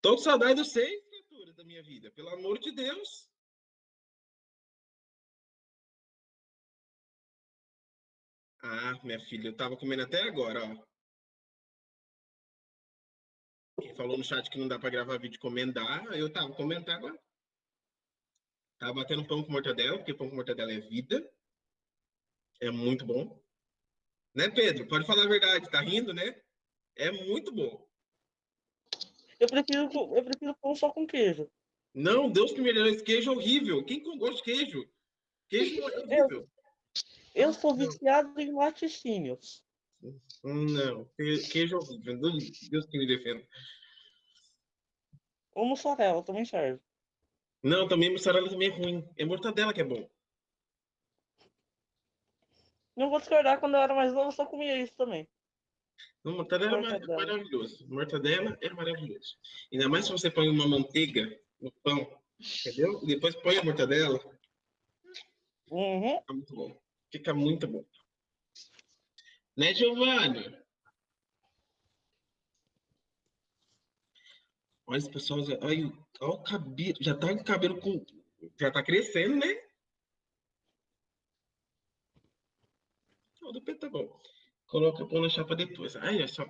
Tô com saudade de vocês, criaturas da minha vida. Pelo amor de Deus. Ah, minha filha, eu tava comendo até agora, ó. Quem falou no chat que não dá pra gravar vídeo comendo, dá. Eu tava comendo até agora. Tava batendo pão com mortadela, porque pão com mortadela é vida. É muito bom. Né, Pedro? Pode falar a verdade. Tá rindo, né? É muito bom. Eu prefiro pão só com queijo. Não, Deus que me deu esse queijo é horrível. Quem que gosta de queijo? Queijo não é horrível. Eu sou viciado em laticínios. Não, queijo é horrível. Deus que me defenda. Ou mussarela, também serve. Não, também mussarela também é ruim. É mortadela que é bom. Não vou discordar, quando eu era mais novo, eu só comia isso também. Não, mortadela é Mortadela. maravilhoso. Mortadela é maravilhoso. Ainda mais se você põe uma manteiga no pão, entendeu? E depois põe a mortadela. Uhum. Fica muito bom. Fica muito bom. Né, Giovanni? Olha esse pessoal, olha o cabelo, já tá com o cabelo com, já tá crescendo, né? O do pé tá bom. Coloca o pão na chapa depois. Aí, é só.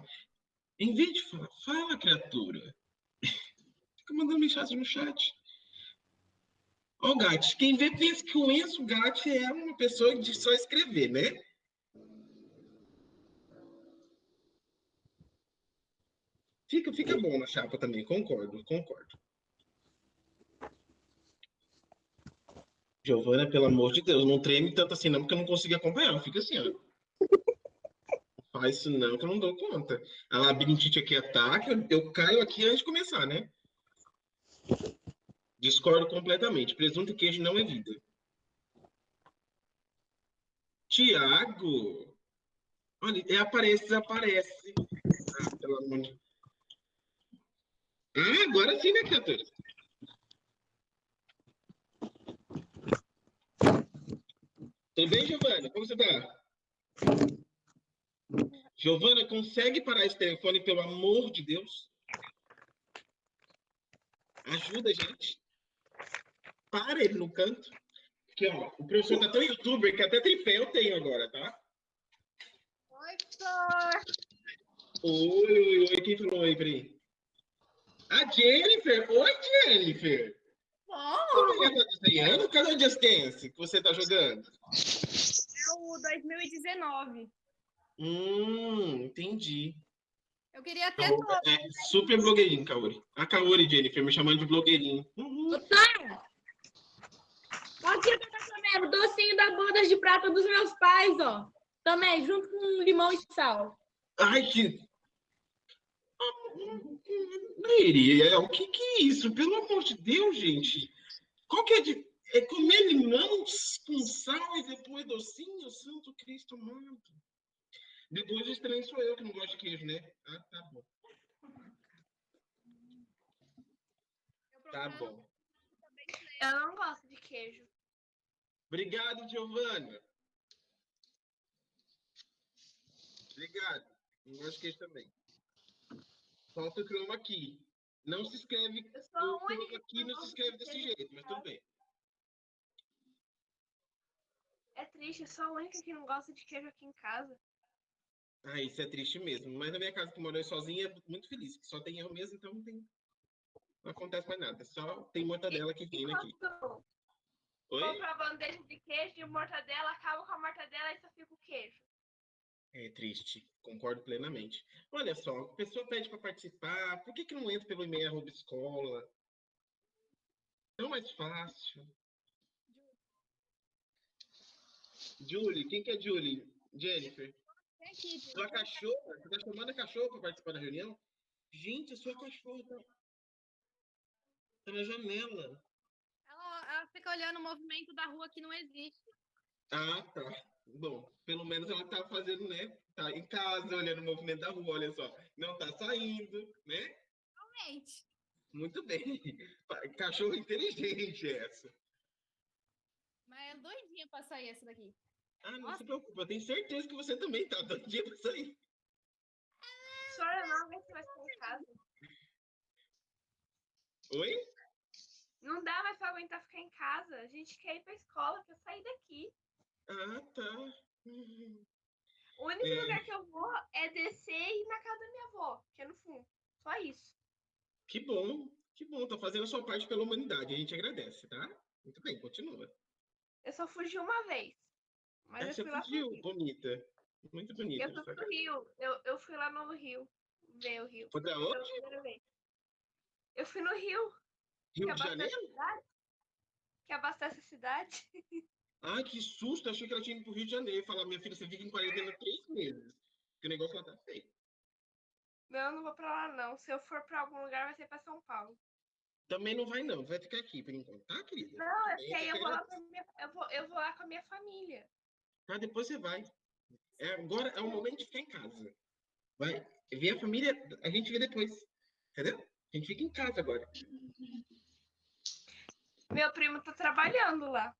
Em vez de falar, fala, criatura. Fica mandando mensagem no chat. Ó, o Gatti. Quem vê pensa que o Enzo Gatti é uma pessoa de só escrever, né? Fica bom na chapa também, concordo. Giovana, pelo amor de Deus, não treme tanto assim não, porque eu não consigo acompanhar. Fica assim, ó. Faz isso não, que eu não dou conta. A labirintite aqui ataca, eu caio aqui antes de começar, né? Discordo completamente. Presunto e queijo não é vida. Tiago! Olha, aparece, desaparece. Ah, pelo amor de... Ah, agora sim, né, criatura? Tudo bem, Giovana? Como você tá? Giovana, consegue parar esse telefone, pelo amor de Deus? Ajuda a gente. Para ele no canto. Porque, ó, o professor tá tão youtuber que até tem fé eu tenho agora, tá? Oi, professor. Oi. Quem falou oi, peraí? A Jennifer. Oi, Jennifer. Também já tá desenhando? Cadê o Just Dance que você tá jogando? É o 2019. Entendi. Eu queria ter Então, todo. super blogueirinho, Kaori. A Kaori, Jennifer, me chamando de blogueirinho. Aqui eu tô comendo docinho da boda de prata dos meus pais, ó. Também, junto com limão e sal. Ai, que... Miriam, o que é isso? Pelo amor de Deus, gente. Qual que é de... É comer limão com sal e depois docinho? Santo Cristo amado. Depois o estranho sou eu que não gosto de queijo, né? Ah, tá bom. Tá bom. Eu não gosto de queijo. Obrigado, Giovana. Obrigado. Não gosto de queijo também. Falta o chroma aqui. Não se escreve. O chroma aqui não se escreve desse jeito, mas tudo bem. É triste, eu sou a única que não gosta de queijo aqui em casa. Ah, isso é triste mesmo. Mas na minha casa que eu moro sozinha é muito feliz. Que só tem eu mesmo, então não acontece mais nada. Só tem mortadela que vem aqui. Oi? Compra a bandeja de queijo e mortadela, acaba com a mortadela e só fica o queijo. É triste, concordo plenamente. Olha só, a pessoa pede para participar, por que não entra pelo e-mail @escola? Tão mais fácil. Julie, quem que é Julie? Jennifer. Sua cachorra? Você tá chamando a cachorra para participar da reunião? Gente, a sua cachorra tá na janela. Ela fica olhando o movimento da rua que não existe. Ah, tá. Bom, pelo menos ela tá fazendo, né? Tá em casa, olhando o movimento da rua, olha só. Não tá saindo, né? Realmente. Muito bem. Cachorro inteligente essa. Mas é doidinha pra sair essa daqui. Ah, não se preocupe, eu tenho certeza que você também tá doidinha pra sair. Chora não, vê se vai ficar em casa. Oi? Não dá mais pra aguentar ficar em casa. A gente quer ir pra escola, quer sair daqui. Ah, tá. O único É. lugar que eu vou é descer e ir na casa da minha avó, que é no fundo. Só isso. Que bom, que bom. Tá fazendo a sua parte pela humanidade. A gente agradece, tá? Muito bem, continua. Eu só fugi uma vez. Mas Aí eu você fui lá pro fugiu, Rio. bonita. Muito bonita. Eu fui pro Rio. Eu fui lá no Rio. Ver o Rio. Foi pra Pela onde? primeira vez. Eu fui no Rio, que Rio de abastece a Janeiro? cidade. Que abastece a cidade. Ai, que susto. Achei que ela tinha ido pro Rio de Janeiro. Falar, minha filha, você fica em quarentena 3 meses. Porque o negócio lá tá feio. Não, não vou pra lá não. Se eu for pra algum lugar, vai ser pra São Paulo. Também não vai, não. Vai ficar aqui por enquanto, tá, querida? Não, é Também que aí eu vou lá agradeço. com minha, eu vou lá com a minha família. Tá, depois você vai. Agora é o momento de ficar em casa. Vai ver a família, a gente vê depois. Entendeu? A gente fica em casa agora. Meu primo tá trabalhando lá.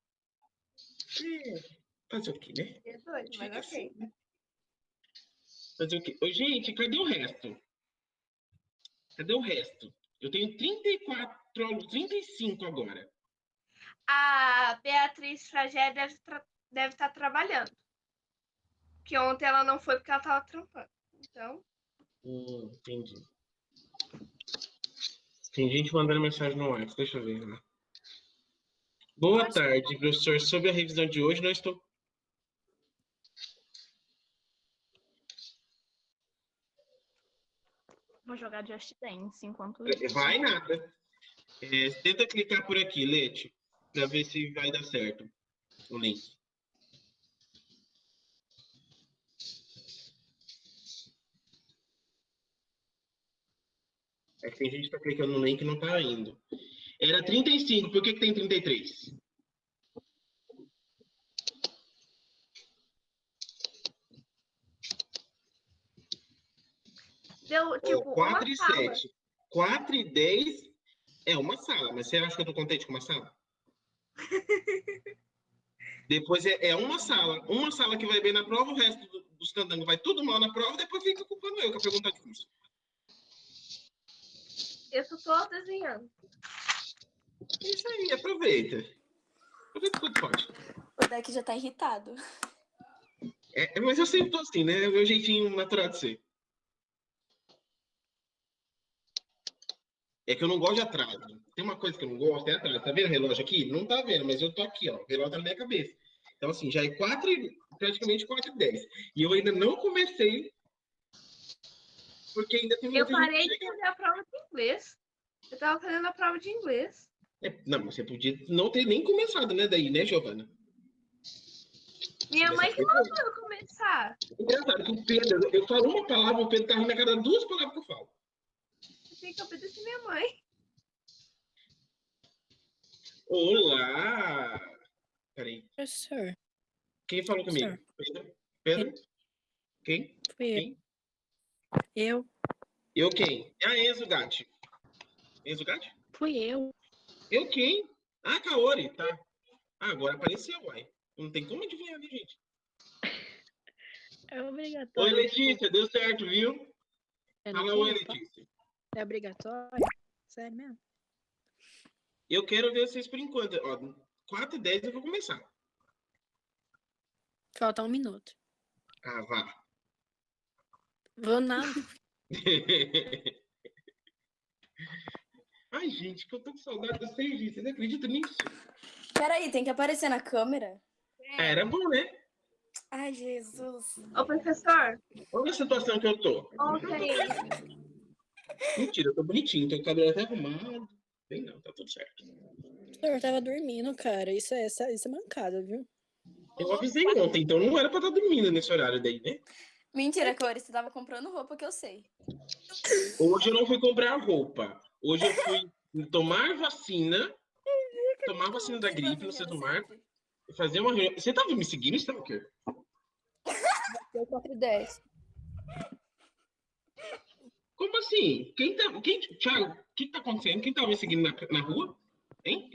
Fazer o quê, né? É doido, mas Fica assim, ok. né? Fazer o quê? Ô, gente, cadê o resto? Cadê o resto? Eu tenho 34 alunos, 35 agora. A Beatriz Fragé deve estar trabalhando. Que ontem ela não foi porque ela tava trampando. Então, Entendi. Tem gente mandando mensagem no WhatsApp, deixa eu ver. Né? Boa tarde, professor. Sobre a revisão de hoje, não estou. Vou jogar Just Dance enquanto Vai nada. Tenta clicar por aqui, Lete, para ver se vai dar certo o link. É que tem gente que tá clicando no link e não tá indo. Era 35, por que tem 33? deu tipo 4 uma e sala. 7. 4 e 10 é uma sala, mas você acha que eu tô contente com uma sala? Depois é uma sala. Uma sala que vai bem na prova, o resto dos candangos vai tudo mal na prova, depois fica culpando eu, que a pergunta é difícil. Eu só tô desenhando. Isso aí, aproveita. Aproveita enquanto pode. O deck já tá irritado. Mas eu sempre tô assim, né? É o meu jeitinho natural de ser. É que eu não gosto de atraso. Tem uma coisa que eu não gosto, é atraso. Tá vendo o relógio aqui? Não tá vendo, mas eu tô aqui, ó. O relógio tá na minha cabeça. Então, assim, já é praticamente 4h10. E eu ainda não comecei, porque ainda tem Eu muita gente parei de chegando. fazer a prova de inglês. Eu tava fazendo a prova de inglês. Não, você podia não ter nem começado, né, daí, né, Giovana? Minha mãe que mandou eu começar. Engraçado que o Pedro, eu falo uma palavra, o Pedro tá rindo a cada 2 palavras que eu falo. Eu tenho que obedecer minha mãe. Olá! Peraí. Professor, Quem falou comigo? Pedro? Pedro? Quem? fui eu. Quem? Eu? Eu quem? Ah, Enzo Gatti. Enzo Gatti? Fui eu. Eu quem? Ah, Kaori, tá. Ah, agora apareceu, uai. Não tem como adivinhar, né, gente? É Oi, obrigatório. Letícia, deu certo, viu? É Fala no oi, Kipa? Letícia. É obrigatório? Sério mesmo? Eu quero ver vocês por enquanto. Ó, 4h10 eu vou começar. Falta 1 minuto. Ah, vá. Vou nada. Ai, gente, que eu tô com saudade do serviço. Vocês acreditam nisso? Peraí, tem que aparecer na câmera? Era bom, né? Ai, Jesus. Ô, professor, Olha a situação que eu tô. ontem Mentira, eu tô bonitinho, tô com o cabelo até arrumado. Bem não, tá tudo certo. Eu tava dormindo, cara. Isso é mancada, viu? Eu avisei ontem, então não era pra estar dormindo nesse horário daí, né? Mentira, Cori, você tava comprando roupa que eu sei. Hoje eu não fui comprar roupa. Hoje eu fui tomar vacina da gripe no Santo Marco, fazer uma reunião. Você tava me seguindo, Stalker? Deu 4h10. Como assim? Thiago, o que tá acontecendo? Quem tava me seguindo na rua? Hein?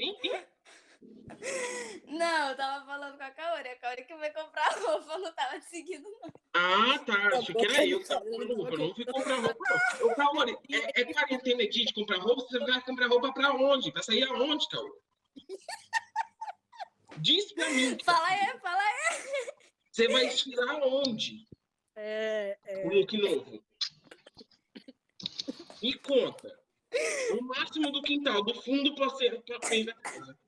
Não, eu tava falando com a Kaori que vai comprar roupa, não tava te seguindo, não. Ah, tá. Achei que era eu que tava comprando roupa. Eu não fui comprar roupa, não. Ô, Kaori, é quarentena aqui de comprar roupa? Você vai comprar roupa pra onde? Vai sair aonde, Kaori? Diz pra mim. Fala aí. Você vai tirar onde? O look novo. Me conta. O máximo do quintal, do fundo pra frente da casa.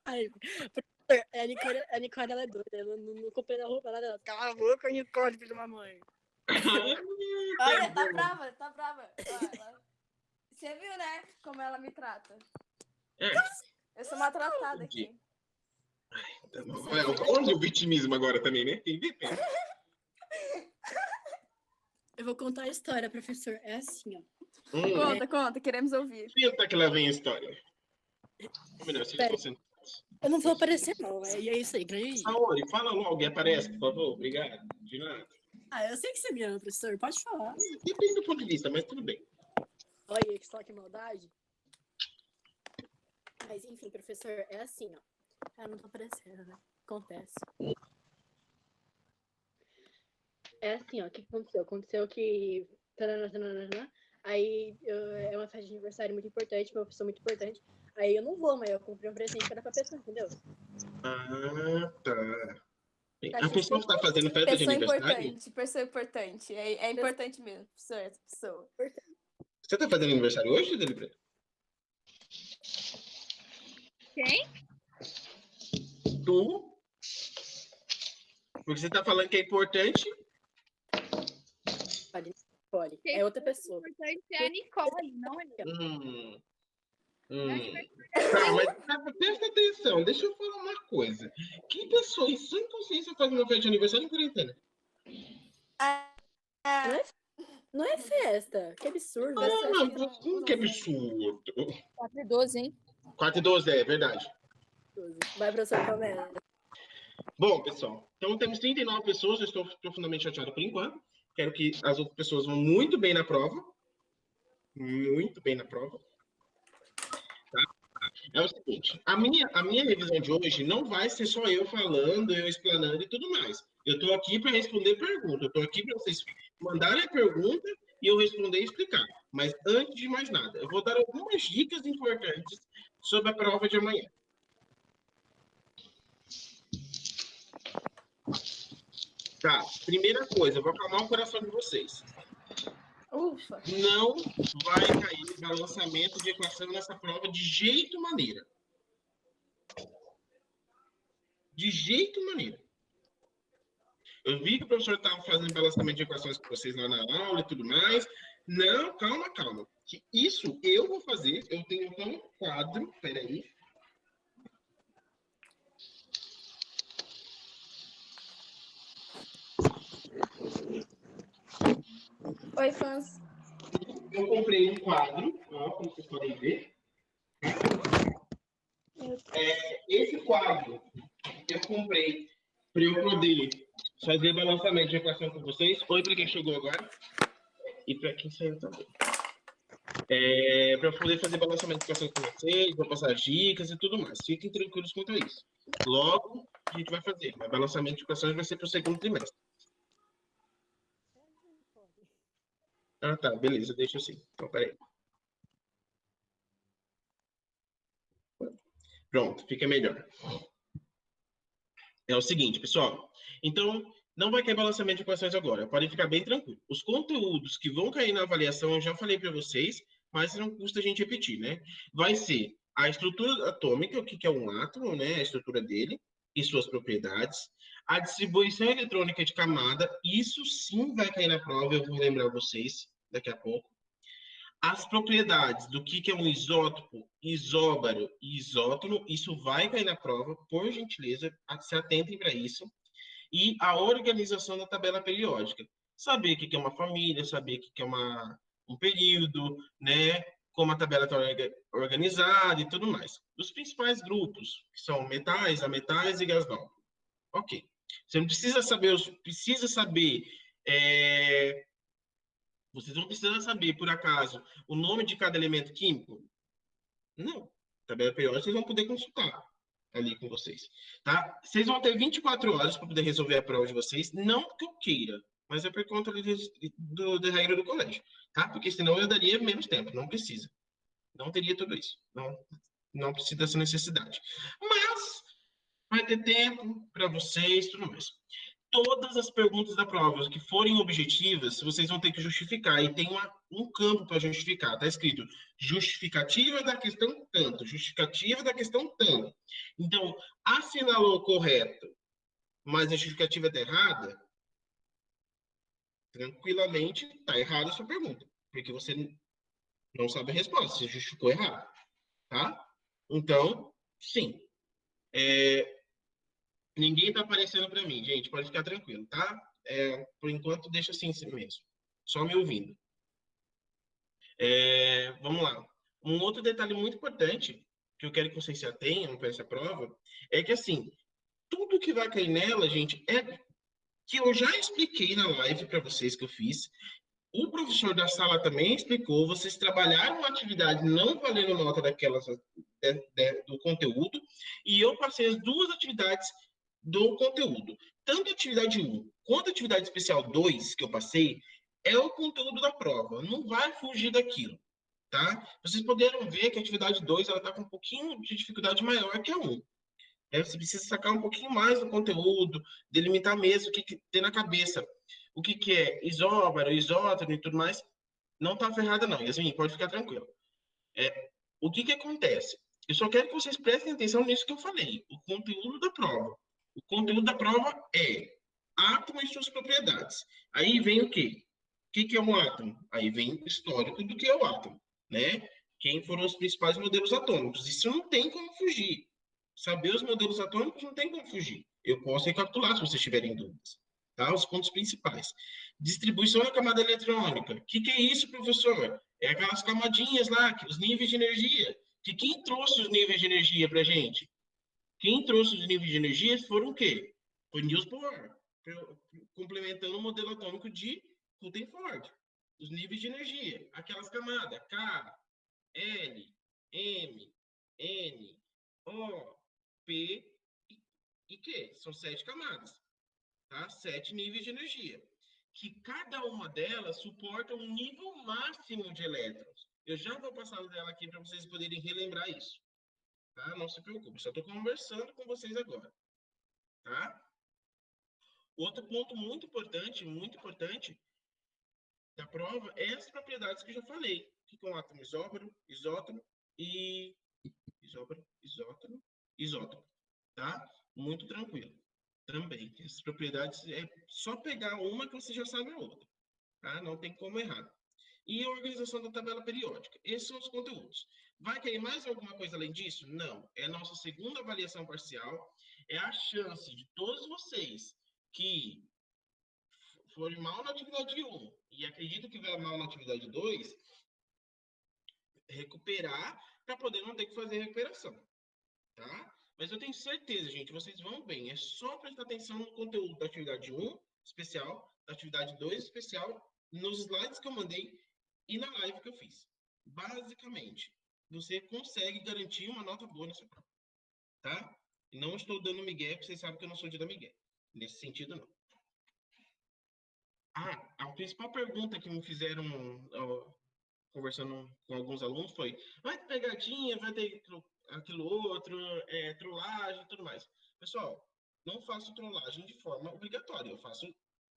Ai, professor, a Nicole, ela é doida. Eu não comprei na roupa nada. Cala a boca, Nicole, filho de uma mãe. Olha, tá brava. Olha, você viu, né, como ela me trata? É. Eu sou maltratada aqui. Tá bom. Onde o vitimismo agora também, né? Tem depende. Eu vou contar a história, professor. É assim, ó. Conta, queremos ouvir. Senta que lá vem a história. Melhor, vocês estão sentados. Eu não vou aparecer, não. E é isso aí, grande. Saori, fala logo e aparece, por favor. Obrigado. De nada. Eu sei que você me ama, professor. Pode falar. Depende do ponto de vista, mas tudo bem. Olha, que só que maldade. Mas, enfim, professor, é assim, ó. Eu não tô aparecendo, né? Acontece. É assim, ó. O que aconteceu? Aconteceu que... Aí, é uma festa de aniversário muito importante, uma pessoa muito importante. Aí eu não vou, mas eu comprei um presente para a pessoa, entendeu? Ah, tá. A pessoa que tá fazendo festa de aniversário? Pessoa importante. É importante mesmo, professor, essa pessoa. Você tá fazendo aniversário hoje, Delibra? Quem? Tu? Porque você tá falando que é importante? Pode. É outra pessoa. O importante é a Nicole, não é eu. Tá, mas presta atenção, deixa eu falar uma coisa. Que pessoa em sã consciência faz uma festa de aniversário em quarentena? Não é festa. Que absurdo. Como que absurdo? 4h12, hein? 4h12, é verdade. Vai, professor, começa. Bom, pessoal, então temos 39 pessoas, eu estou profundamente chateado por enquanto. Quero que as outras pessoas vão muito bem na prova. Muito bem na prova. Tá? É o seguinte, a minha revisão de hoje não vai ser só eu falando, eu explanando e tudo mais. Eu estou aqui para responder perguntas. Eu estou aqui para vocês mandarem a pergunta e eu responder e explicar. Mas antes de mais nada, eu vou dar algumas dicas importantes sobre a prova de amanhã. Tá, primeira coisa, eu vou acalmar o coração de vocês. Ufa. Não vai cair balançamento de equação nessa prova de jeito maneira. De jeito maneira. Eu vi que o professor estava fazendo balançamento de equações com vocês lá na aula e tudo mais. Não, calma. Isso eu vou fazer. Eu tenho então um quadro. Peraí. Oi, fãs. Eu comprei um quadro, ó, como vocês podem ver. Esse quadro eu comprei para eu poder fazer balançamento de equação com vocês. Oi para quem chegou agora e para quem saiu também. Para eu poder fazer balançamento de equação com vocês, vou passar dicas e tudo mais. Fiquem tranquilos quanto a isso. Logo a gente vai fazer, mas balançamento de equações vai ser para o segundo trimestre. Ah, tá, beleza, deixa assim. Então, peraí. Pronto, fica melhor. É o seguinte, pessoal. Então, não vai cair balançamento de equações agora. Podem ficar bem tranquilos. Os conteúdos que vão cair na avaliação, eu já falei para vocês, mas não custa a gente repetir, né? Vai ser a estrutura atômica, o que é um átomo, né? A estrutura dele e suas propriedades. A distribuição eletrônica de camada, isso sim vai cair na prova, eu vou lembrar vocês daqui a pouco. As propriedades do que é um isótopo, isóbaro e isótono, isso vai cair na prova, por gentileza, se atentem para isso. E a organização da tabela periódica. Saber o que é uma família, saber o que é um período, né? Como a tabela está organizada e tudo mais. Os principais grupos, que são metais, ametais e gás nobre. Ok. Você não precisa saber, vocês vão precisar saber, por acaso, o nome de cada elemento químico? Não. Tabela periódica vocês vão poder consultar ali com vocês, tá? Vocês vão ter 24 horas para poder resolver a prova de vocês, não porque eu queira, mas é por conta da regra do colégio, tá? Porque senão eu daria menos tempo, não precisa. Não teria tudo isso. Não precisa dessa necessidade. Mas vai ter tempo para vocês, tudo mais. Todas as perguntas da prova que forem objetivas, vocês vão ter que justificar. E tem um campo para justificar. Está escrito justificativa da questão tanto, justificativa da questão tanto. Então, assinalou correto, mas a justificativa está errada, tranquilamente está errada a sua pergunta. Porque você não sabe a resposta, você justificou errado. Tá? Então, sim. Ninguém está aparecendo para mim, gente. Pode ficar tranquilo, tá? Por enquanto, deixa assim mesmo. Só me ouvindo. Vamos lá. Um outro detalhe muito importante que eu quero que vocês se atenham para essa prova é que, assim, tudo que vai cair nela, gente, é que eu já expliquei na live para vocês que eu fiz. O professor da sala também explicou. Vocês trabalharam uma atividade não valendo nota daquelas do conteúdo e eu passei as duas atividades do conteúdo. Tanto a atividade 1 quanto a atividade especial 2 que eu passei é o conteúdo da prova. Não vai fugir daquilo, tá? Vocês puderam ver que a atividade 2 ela está com um pouquinho de dificuldade maior que a 1. Você precisa sacar um pouquinho mais do conteúdo, delimitar mesmo o que tem na cabeça. O que é isóbaro, isótono e tudo mais. Não está ferrada não, Yasmin, pode ficar tranquilo. O que acontece? Eu só quero que vocês prestem atenção nisso que eu falei. O conteúdo da prova. O conteúdo da prova é átomo e suas propriedades. Aí vem o quê? O que é um átomo? Aí vem o histórico do que é o átomo, né? Quem foram os principais modelos atômicos. Isso não tem como fugir. Saber os modelos atômicos não tem como fugir. Eu posso recapitular se vocês tiverem dúvidas. Tá? Os pontos principais. Distribuição da camada eletrônica. O que é isso, professor? É aquelas camadinhas lá, os níveis de energia. Que quem trouxe os níveis de energia para a gente? Quem trouxe os níveis de energia foram o quê? Foi Niels Bohr, complementando o modelo atômico de Rutherford. Os níveis de energia, aquelas camadas K, L, M, N, O, P e Q. São 7 camadas, tá? 7 níveis de energia. Que cada uma delas suporta um nível máximo de elétrons. Eu já vou passar dela aqui para vocês poderem relembrar isso. Tá? Não se preocupe, só estou conversando com vocês agora. Tá? Outro ponto muito importante da prova é as propriedades que eu já falei. Que é um átomo isóbaro, isótono e... isótono. Tá? Muito tranquilo. Também. Essas propriedades é só pegar uma que você já sabe a outra. Tá? Não tem como errar. E a organização da tabela periódica. Esses são os conteúdos. Vai cair mais alguma coisa além disso? Não. É a nossa segunda avaliação parcial. É a chance de todos vocês que forem mal na atividade 1 e acreditam que vai mal na atividade 2, recuperar para poder não ter que fazer recuperação. Tá? Mas eu tenho certeza, gente, vocês vão bem. É só prestar atenção no conteúdo da atividade 1 especial, da atividade 2 especial, nos slides que eu mandei e na live que eu fiz. Basicamente, você consegue garantir uma nota boa nessa prova. Tá? Não estou dando migué, porque vocês sabem que eu não sou de dar migué. Nesse sentido, não. A principal pergunta que me fizeram conversando com alguns alunos foi: vai ter pegadinha, vai ter aquilo outro, trollagem e tudo mais. Pessoal, não faço trollagem de forma obrigatória. Eu faço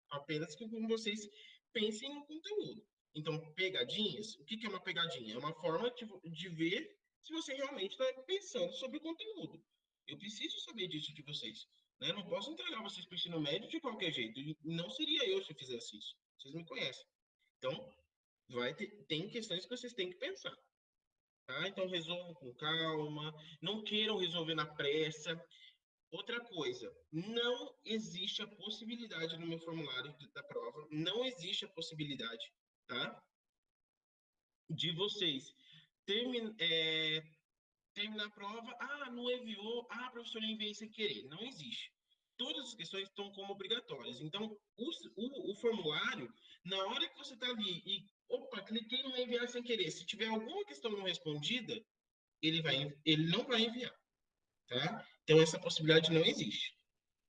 apenas que vocês pensem no conteúdo. Então, pegadinhas, o que é uma pegadinha? É uma forma de ver se você realmente está pensando sobre o conteúdo. Eu preciso saber disso de vocês. Né? Eu não posso entregar vocês para o ensino médio de qualquer jeito. E não seria eu se fizesse isso. Vocês me conhecem. Então, tem questões que vocês têm que pensar. Tá? Então, resolvam com calma. Não queiram resolver na pressa. Outra coisa, não existe a possibilidade no meu formulário da prova, não existe a possibilidade, tá? De vocês terminar a prova, não enviou, professor, eu enviei sem querer. Não existe. Todas as questões estão como obrigatórias. Então, o formulário, na hora que você está ali e, cliquei no enviar sem querer, se tiver alguma questão não respondida, ele não vai enviar, tá? Então, essa possibilidade não existe,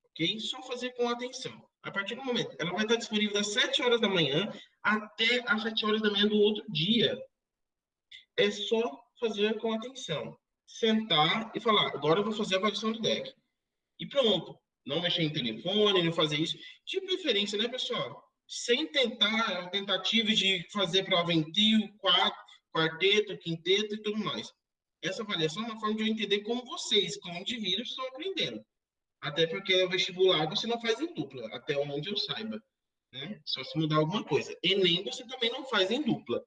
ok? Só fazer com atenção. A partir do momento, ela vai estar disponível das 7 horas da manhã até as 7 horas da manhã do outro dia. É só fazer com atenção. Sentar e falar, agora eu vou fazer a avaliação do deck. E pronto. Não mexer em telefone, não fazer isso. De preferência, né, pessoal? Sem tentar tentativas de fazer prova em trio, quarteto, quinteto e tudo mais. Essa avaliação é uma forma de eu entender como vocês, como indivíduos, estão aprendendo. Até porque o vestibular você não faz em dupla, até onde eu saiba. Né? Só se mudar alguma coisa. Enem você também não faz em dupla,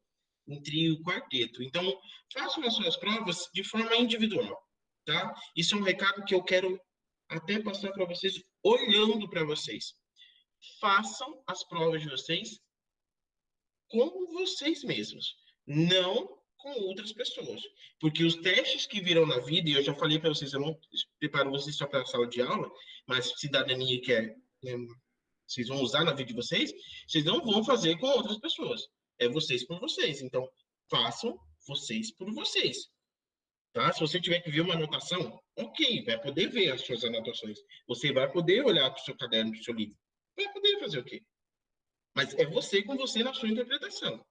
em trio, quarteto. Então, façam as suas provas de forma individual. Tá? Isso é um recado que eu quero até passar para vocês, olhando para vocês. Façam as provas de vocês com vocês mesmos, não com outras pessoas. Porque os testes que virão na vida, e eu já falei para vocês, eu não preparo vocês só para a sala de aula, mas cidadania que é, vocês vão usar na vida de vocês não vão fazer com outras pessoas. É vocês por vocês. Então, façam vocês por vocês. Tá? Se você tiver que ver uma anotação, ok, vai poder ver as suas anotações. Você vai poder olhar para o seu caderno, para o seu livro. Vai poder fazer o quê? Mas é você com você na sua interpretação.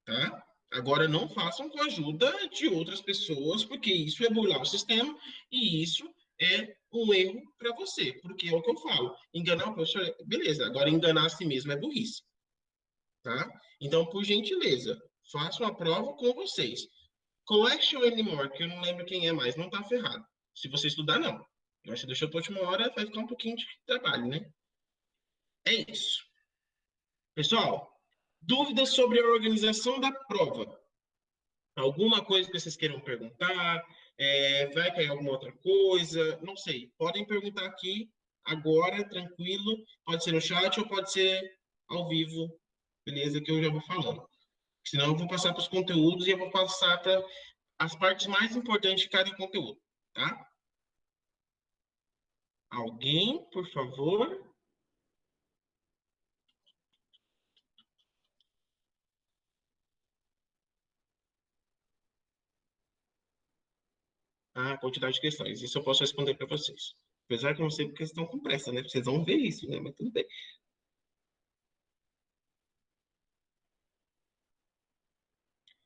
Tá? Agora, não façam com a ajuda de outras pessoas, porque isso é burlar o sistema e isso é um erro para você. Porque é o que eu falo. Enganar o professor, beleza. Agora, enganar a si mesmo é burrice. Tá? Então, por gentileza, façam a prova com vocês. Collection Anymore, que eu não lembro quem é mais, não tá ferrado. Se você estudar, não. Eu acho que deixou para a última hora, vai ficar um pouquinho de trabalho, né? É isso. Pessoal, dúvidas sobre a organização da prova? Alguma coisa que vocês queiram perguntar? Vai cair alguma outra coisa? Não sei. Podem perguntar aqui, agora, tranquilo. Pode ser no chat ou pode ser ao vivo, beleza? Que eu já vou falando. Senão eu vou passar para os conteúdos e eu vou passar para as partes mais importantes de cada conteúdo, tá? Alguém, por favor? A quantidade de questões. Isso eu posso responder para vocês. Apesar que eu não sei porque estão com pressa, né? Vocês vão ver isso, né? Mas tudo bem.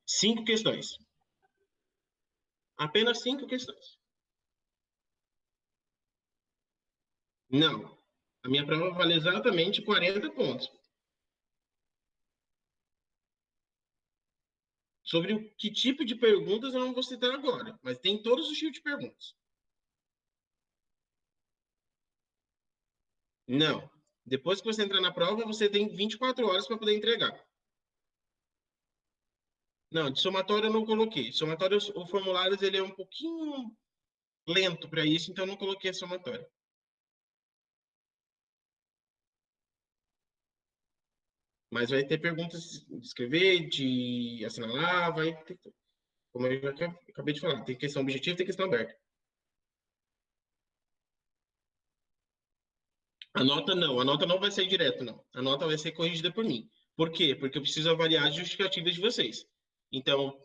5 questões. Apenas 5 questões. Não. A minha prova vale exatamente 40 pontos. Sobre o que tipo de perguntas eu não vou citar agora, mas tem todos os tipos de perguntas. Não. Depois que você entrar na prova, você tem 24 horas para poder entregar. Não, de somatório eu não coloquei. Somatório, o formulário ele é um pouquinho lento para isso, então eu não coloquei a somatória. Mas vai ter perguntas de escrever, de assinalar, vai ter. Como eu já acabei de falar, tem questão objetiva e tem questão aberta. A nota não vai ser direto, não. A nota vai ser corrigida por mim. Por quê? Porque eu preciso avaliar as justificativas de vocês. Então,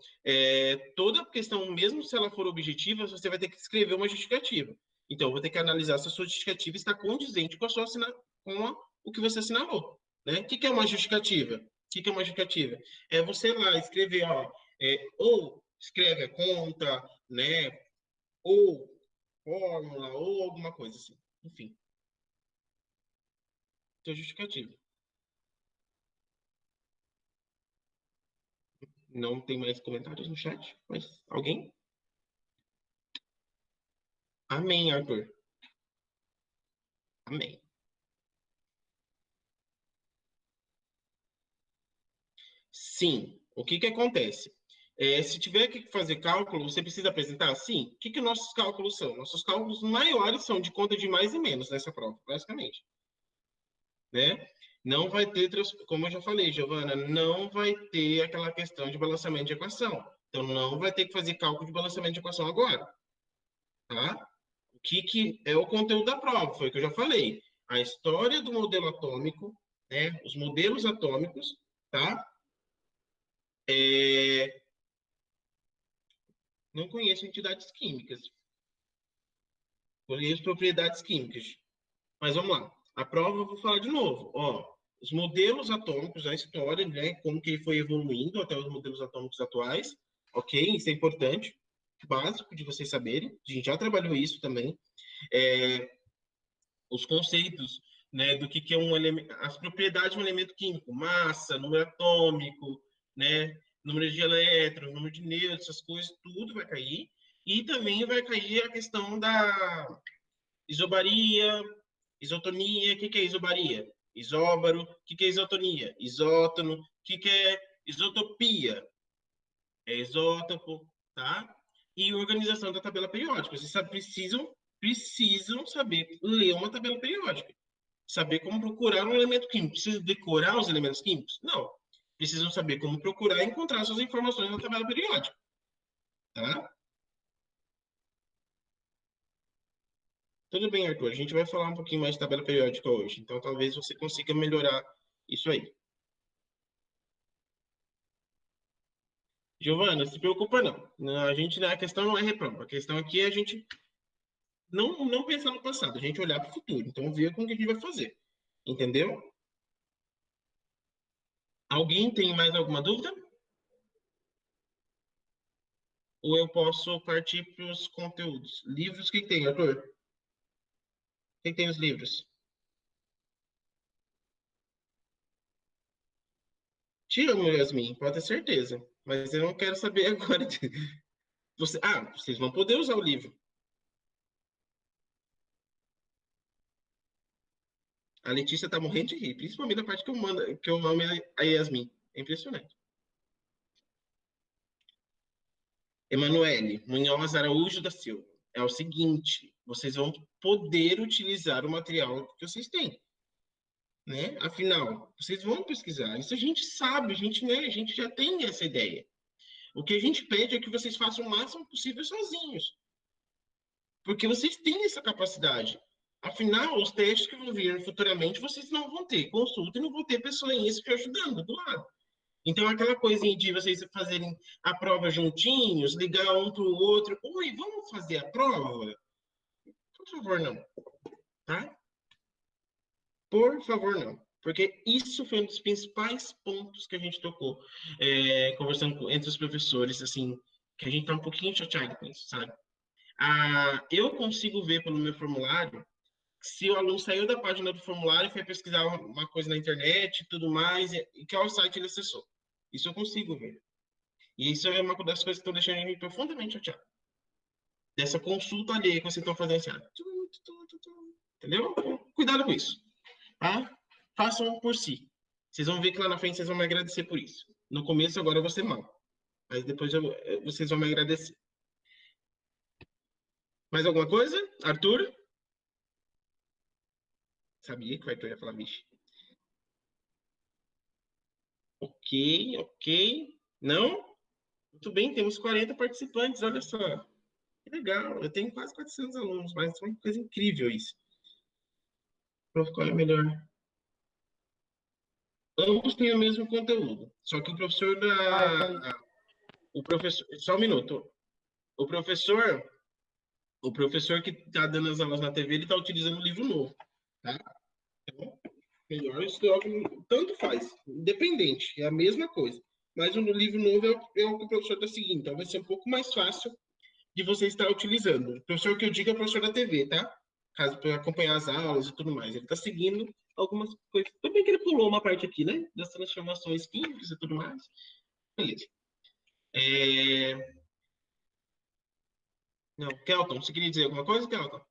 toda questão, mesmo se ela for objetiva, você vai ter que escrever uma justificativa. Então, eu vou ter que analisar se a sua justificativa está condizente com o que você assinalou. Né? O que é uma justificativa? O que é uma justificativa? É você lá escrever, ou escreve a conta, né? Ou fórmula, ou alguma coisa assim. Enfim. Seu justificativo. Não tem mais comentários no chat, mas alguém? Amém, Arthur. Amém. Sim. O que acontece? Se tiver que fazer cálculo, você precisa apresentar? Sim. O que nossos cálculos são? Nossos cálculos maiores são de conta de mais e menos nessa prova, basicamente. Né? Não vai ter, como eu já falei, Giovana, não vai ter aquela questão de balançamento de equação. Então, não vai ter que fazer cálculo de balançamento de equação agora. Tá? O que é o conteúdo da prova? Foi o que eu já falei. A história do modelo atômico, né? Os modelos atômicos, tá? Não conheço entidades químicas. Conheço propriedades químicas. Mas vamos lá. A prova eu vou falar de novo. Ó, os modelos atômicos, a história, né? Como que ele foi evoluindo até os modelos atômicos atuais. Ok? Isso é importante. Básico de vocês saberem. A gente já trabalhou isso também. Os conceitos, né, do que é um elemento, as propriedades de um elemento químico, massa, número atômico, né, número de elétrons, número de nêutrons, essas coisas, tudo vai cair. E também vai cair a questão da isobaria, isotonia. O que é isobaria? Isóbaro. O que é isotonia? Isótono. O que é isotopia? É isótopo, tá? E organização da tabela periódica. Vocês precisam saber ler uma tabela periódica. Saber como procurar um elemento químico. Precisa decorar os elementos químicos? Não. Precisam saber como procurar e encontrar suas informações na tabela periódica. Tá? Tudo bem, Arthur. A gente vai falar um pouquinho mais de tabela periódica hoje. Então, talvez você consiga melhorar isso aí. Giovana, não se preocupa não. A questão não é reprova. A questão aqui é a gente não pensar no passado, a gente olhar para o futuro. Então, ver como que a gente vai fazer. Entendeu? Alguém tem mais alguma dúvida? Ou eu posso partir para os conteúdos? Livros, o que tem, Arthur? O que tem os livros? Te amo, Yasmin, pode ter certeza. Mas eu não quero saber agora. Vocês vão poder usar o livro. A Letícia tá morrendo de rir, principalmente na parte que eu amo a Yasmin. É impressionante. Emanuele Munhoz Araújo da Silva. É o seguinte, vocês vão poder utilizar o material que vocês têm, né? Afinal, vocês vão pesquisar. Isso a gente sabe, a gente já tem essa ideia. O que a gente pede é que vocês façam o máximo possível sozinhos, porque vocês têm essa capacidade. Afinal, os testes que vão vir futuramente, vocês não vão ter consulta e não vão ter pessoinhas te ajudando do lado. Então, aquela coisinha de vocês fazerem a prova juntinhos, ligar um para o outro. Oi, vamos fazer a prova? Por favor, não. Tá? Por favor, não. Porque isso foi um dos principais pontos que a gente tocou, conversando entre os professores, assim, que a gente tá um pouquinho chateado com isso, sabe? Eu consigo ver pelo meu formulário se o aluno saiu da página do formulário e foi pesquisar uma coisa na internet e tudo mais, e qual site ele acessou. Isso eu consigo ver. E isso é uma das coisas que estão deixando a gente profundamente chateado. Dessa consulta alheia que vocês estão fazendo assim. Entendeu? Cuidado com isso. Tá? Façam por si. Vocês vão ver que lá na frente vocês vão me agradecer por isso. No começo, agora eu vou ser mal. Mas depois vocês vão me agradecer. Mais alguma coisa? Arthur? Sabia que o Arthur ia falar, bicho. Ok, ok. Não? Muito bem, temos 40 participantes, olha só. Que legal, eu tenho quase 400 alunos, mas é uma coisa incrível isso. Qual é melhor? Ambos têm o mesmo conteúdo, só que o professor o professor, só um minuto. O professor, o professor que está dando as aulas na TV, ele está utilizando um livro novo, tá? Então, melhor isso, tanto faz, independente, é a mesma coisa. Mas o livro novo é o que o professor está seguindo, então vai ser um pouco mais fácil de você estar utilizando. O professor que eu digo é o professor da TV, tá? Caso para acompanhar as aulas e tudo mais. Ele está seguindo algumas coisas. Tudo bem que ele pulou uma parte aqui, né? Das transformações químicas e tudo mais. Beleza. Não, Kelton, você queria dizer alguma coisa, Kelton?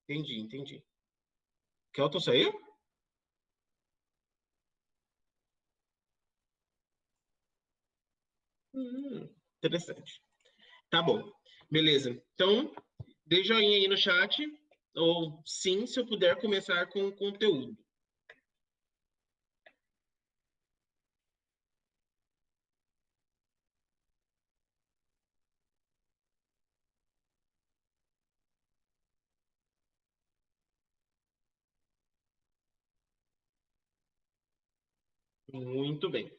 Entendi, entendi. Kelton saiu? Interessante. Tá bom. Beleza. Então, dê joinha aí no chat. Ou sim, se eu puder começar com o conteúdo. Muito bem.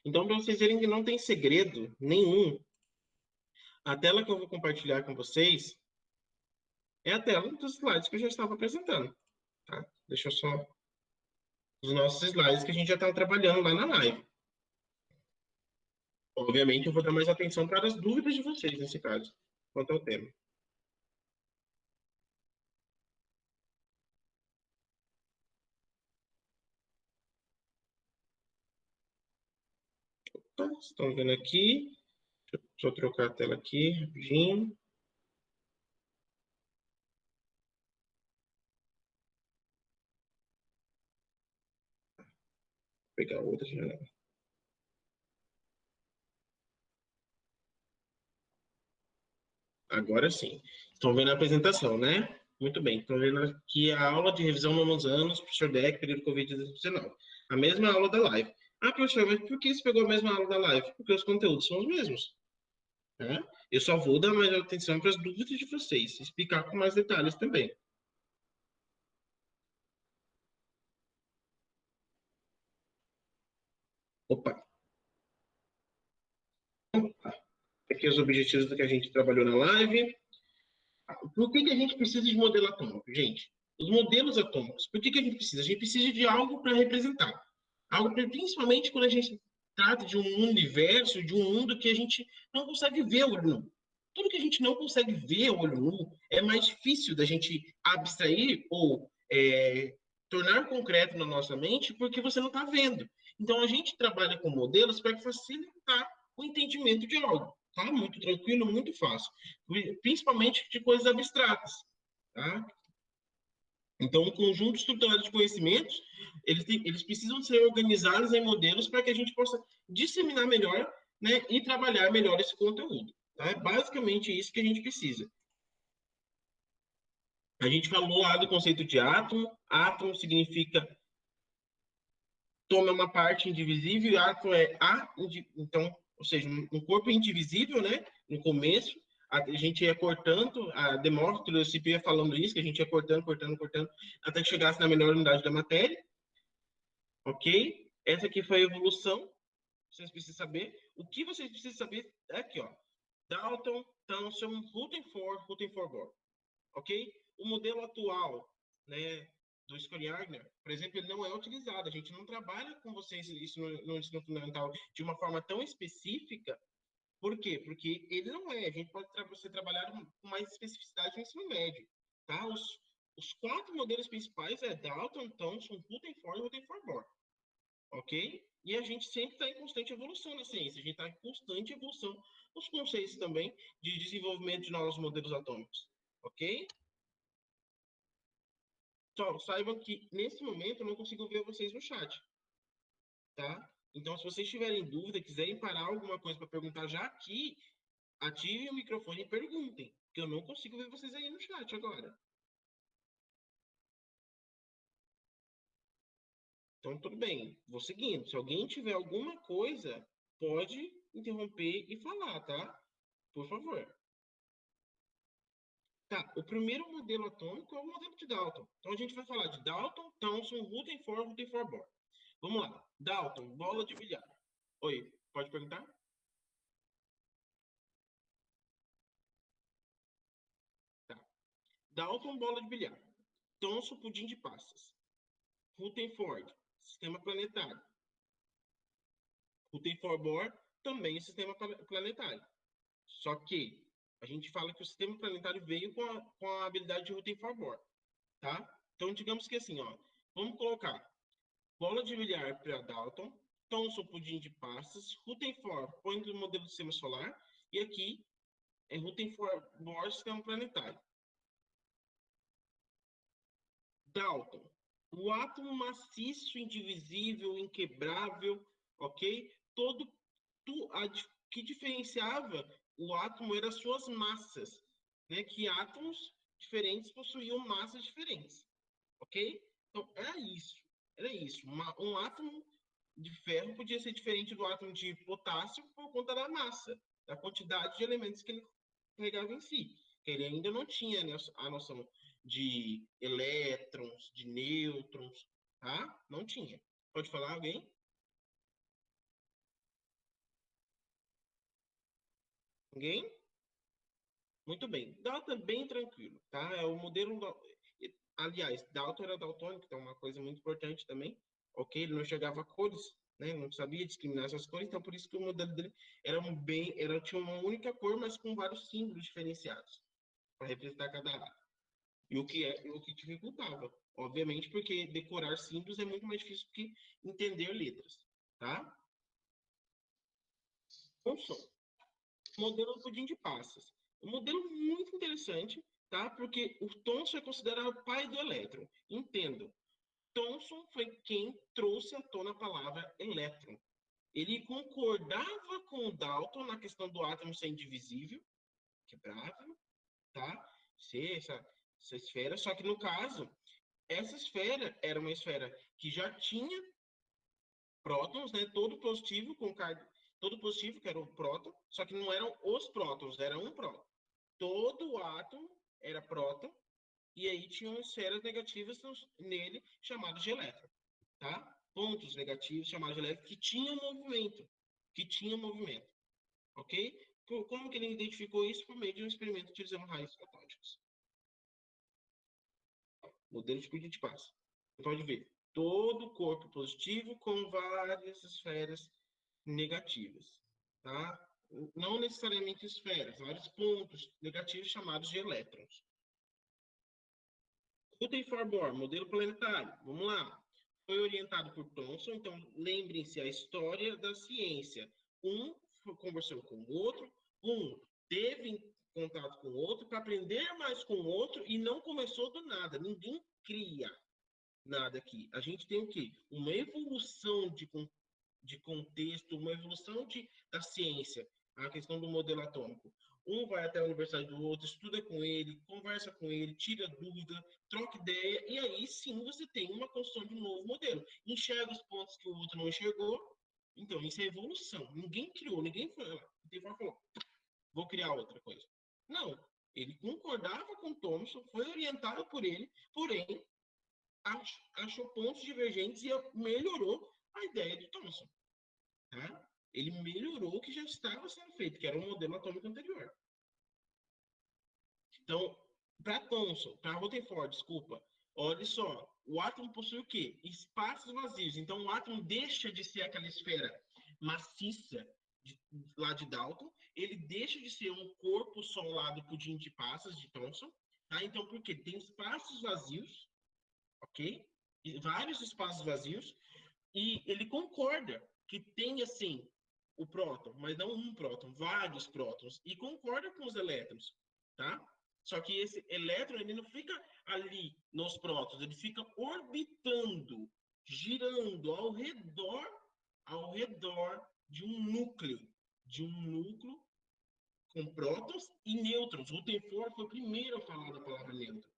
Então, para vocês verem que não tem segredo nenhum, a tela que eu vou compartilhar com vocês é a tela dos slides que eu já estava apresentando. Tá? Deixa eu só... Os nossos slides que a gente já estava trabalhando lá na live. Obviamente, eu vou dar mais atenção para as dúvidas de vocês, nesse caso, quanto ao tema. Tá, estão vendo aqui? Deixa eu trocar a tela aqui, rapidinho. Vou pegar outra janela. Agora sim. Estão vendo a apresentação, né? Muito bem. Estão vendo aqui a aula de revisão nonos anos, professor Deck, período Covid-19. A mesma aula da live. Ah, professor, mas por que você pegou a mesma aula da live? Porque os conteúdos são os mesmos. Né? Eu só vou dar mais atenção para as dúvidas de vocês, explicar com mais detalhes também. Opa! Aqui os objetivos do que a gente trabalhou na live. Por que a gente precisa de modelo atômico, gente? Os modelos atômicos, por que a gente precisa? A gente precisa de algo para representar. Algo principalmente quando a gente trata de um universo, de um mundo que a gente não consegue ver a olho nu. Tudo que a gente não consegue ver a olho nu é mais difícil da gente abstrair ou tornar concreto na nossa mente porque você não está vendo. Então, a gente trabalha com modelos para facilitar o entendimento de algo. Tá? Muito tranquilo, muito fácil. Principalmente de coisas abstratas. Tá? Então, um conjunto estruturado de conhecimentos, eles precisam ser organizados em modelos para que a gente possa disseminar melhor, né, e trabalhar melhor esse conteúdo. Tá? É basicamente isso que a gente precisa. A gente falou lá do conceito de átomo. Átomo significa toma uma parte indivisível, e átomo é então, ou seja, um corpo indivisível, né, no começo. A gente ia cortando, a Demócrito ia falando isso, que a gente ia cortando, até que chegasse na menor unidade da matéria. Ok? Essa aqui foi a evolução. Vocês precisam saber. O que vocês precisam saber é aqui, ó. Dalton, Thomson, Rutherford, Bohr. Ok? O modelo atual, né, do Scriabner, por exemplo, ele não é utilizado. A gente não trabalha com vocês isso no ensino fundamental de uma forma tão específica. Por quê? Porque ele não é. A gente pode ser trabalhado com mais especificidade no ensino médio. Tá? Os 4 modelos principais é Dalton, Thomson, Rutherford e Rutherford Bohr. Ok? E a gente sempre está em constante evolução na ciência. A gente está em constante evolução nos conceitos também de desenvolvimento de novos modelos atômicos. Ok? Só saibam que, nesse momento, eu não consigo ver vocês no chat. Tá? Então, se vocês tiverem dúvida, quiserem parar alguma coisa para perguntar já aqui, ativem o microfone e perguntem, porque eu não consigo ver vocês aí no chat agora. Então, tudo bem. Vou seguindo. Se alguém tiver alguma coisa, pode interromper e falar, tá? Por favor. Tá, o primeiro modelo atômico é o modelo de Dalton. Então, a gente vai falar de Dalton, Thomson, Rutherford, Bohr. Vamos lá. Dalton, bola de bilhar. Oi, pode perguntar? Tá. Dalton, bola de bilhar. Thomson, pudim de passas. Rutherford, sistema planetário. Rutherford, Bohr, também sistema planetário. Só que a gente fala que o sistema planetário veio com a habilidade de Rutherford, Bohr. Tá? Então, digamos que assim, ó, vamos colocar bola de bilhar para Dalton, Thomson pudim de passas, Rutherford põe do modelo do sistema solar, e aqui é Rutherford Bohr, sistema planetário. Dalton, o átomo maciço, indivisível, inquebrável, ok? Que diferenciava o átomo eram as suas massas, né? Que átomos diferentes possuíam massas diferentes, ok? Então, era isso. Um átomo de ferro podia ser diferente do átomo de potássio por conta da massa, da quantidade de elementos que ele carregava em si. Ele ainda não tinha, né, a noção de elétrons, de nêutrons, tá? Não tinha. Pode falar alguém? Ninguém? Muito bem. Dalton é bem tranquilo, tá? É o modelo... Aliás, Dalton era daltônico, então é uma coisa muito importante também. Ok? Ele não enxergava cores, né? Não sabia discriminar essas cores, então por isso que o modelo dele tinha uma única cor, mas com vários símbolos diferenciados para representar cada raça. E o que dificultava, obviamente, porque decorar símbolos é muito mais difícil que entender letras, tá? Thomson, modelo do pudim de passas. Um modelo muito interessante, tá? Porque o Thomson é considerado o pai do elétron. Entendam, Thomson foi quem trouxe à tona a palavra elétron. Ele concordava com o Dalton na questão do átomo ser indivisível, quebrável, tá? Ser essa esfera, só que no caso, essa esfera era uma esfera que já tinha prótons, né? Todo positivo, que era o próton, só que não eram os prótons, era um próton. Todo o átomo era próton, e aí tinham esferas negativas nele, chamadas de elétron, tá? Pontos negativos, chamados de elétron, que tinham movimento, ok? Como que ele identificou isso? Por meio de um experimento utilizando raios catódicos. Modelo de Pudim de Passa. Você pode ver todo o corpo positivo com várias esferas negativas, tá? Não necessariamente esferas, vários pontos negativos chamados de elétrons. Rutherford Bohr, modelo planetário. Vamos lá. Foi orientado por Thomson, então lembrem-se a história da ciência. Um conversou com o outro, um teve contato com o outro para aprender mais com o outro e não começou do nada. Ninguém cria nada aqui. A gente tem o quê? Uma evolução de contexto, uma evolução da ciência, a questão do modelo atômico. Um vai até a universidade do outro, estuda com ele, conversa com ele, tira dúvida, troca ideia, e aí sim você tem uma construção de um novo modelo. Enxerga os pontos que o outro não enxergou. Então, isso é evolução. Ninguém criou, ninguém falou, vou criar outra coisa. Não. Ele concordava com Thomson, foi orientado por ele, porém, achou pontos divergentes e melhorou a ideia de Thomson. Tá? Ele melhorou o que já estava sendo feito, que era o modelo atômico anterior. Então, para Thomson, para Rutherford, desculpa, olha só, o átomo possui o quê? Espaços vazios. Então, o átomo deixa de ser aquela esfera maciça lá de Dalton, ele deixa de ser um corpo só lá do pudim de passas de Thomson. Tá? Então, por quê? Tem espaços vazios, ok? E vários espaços vazios, e ele concorda que tem, assim, o próton, mas não um próton, vários prótons, e concorda com os elétrons, tá? Só que esse elétron, ele não fica ali nos prótons, ele fica orbitando, girando ao redor de um núcleo com prótons e nêutrons. O Rutherford foi o primeiro a falar da palavra nêutron,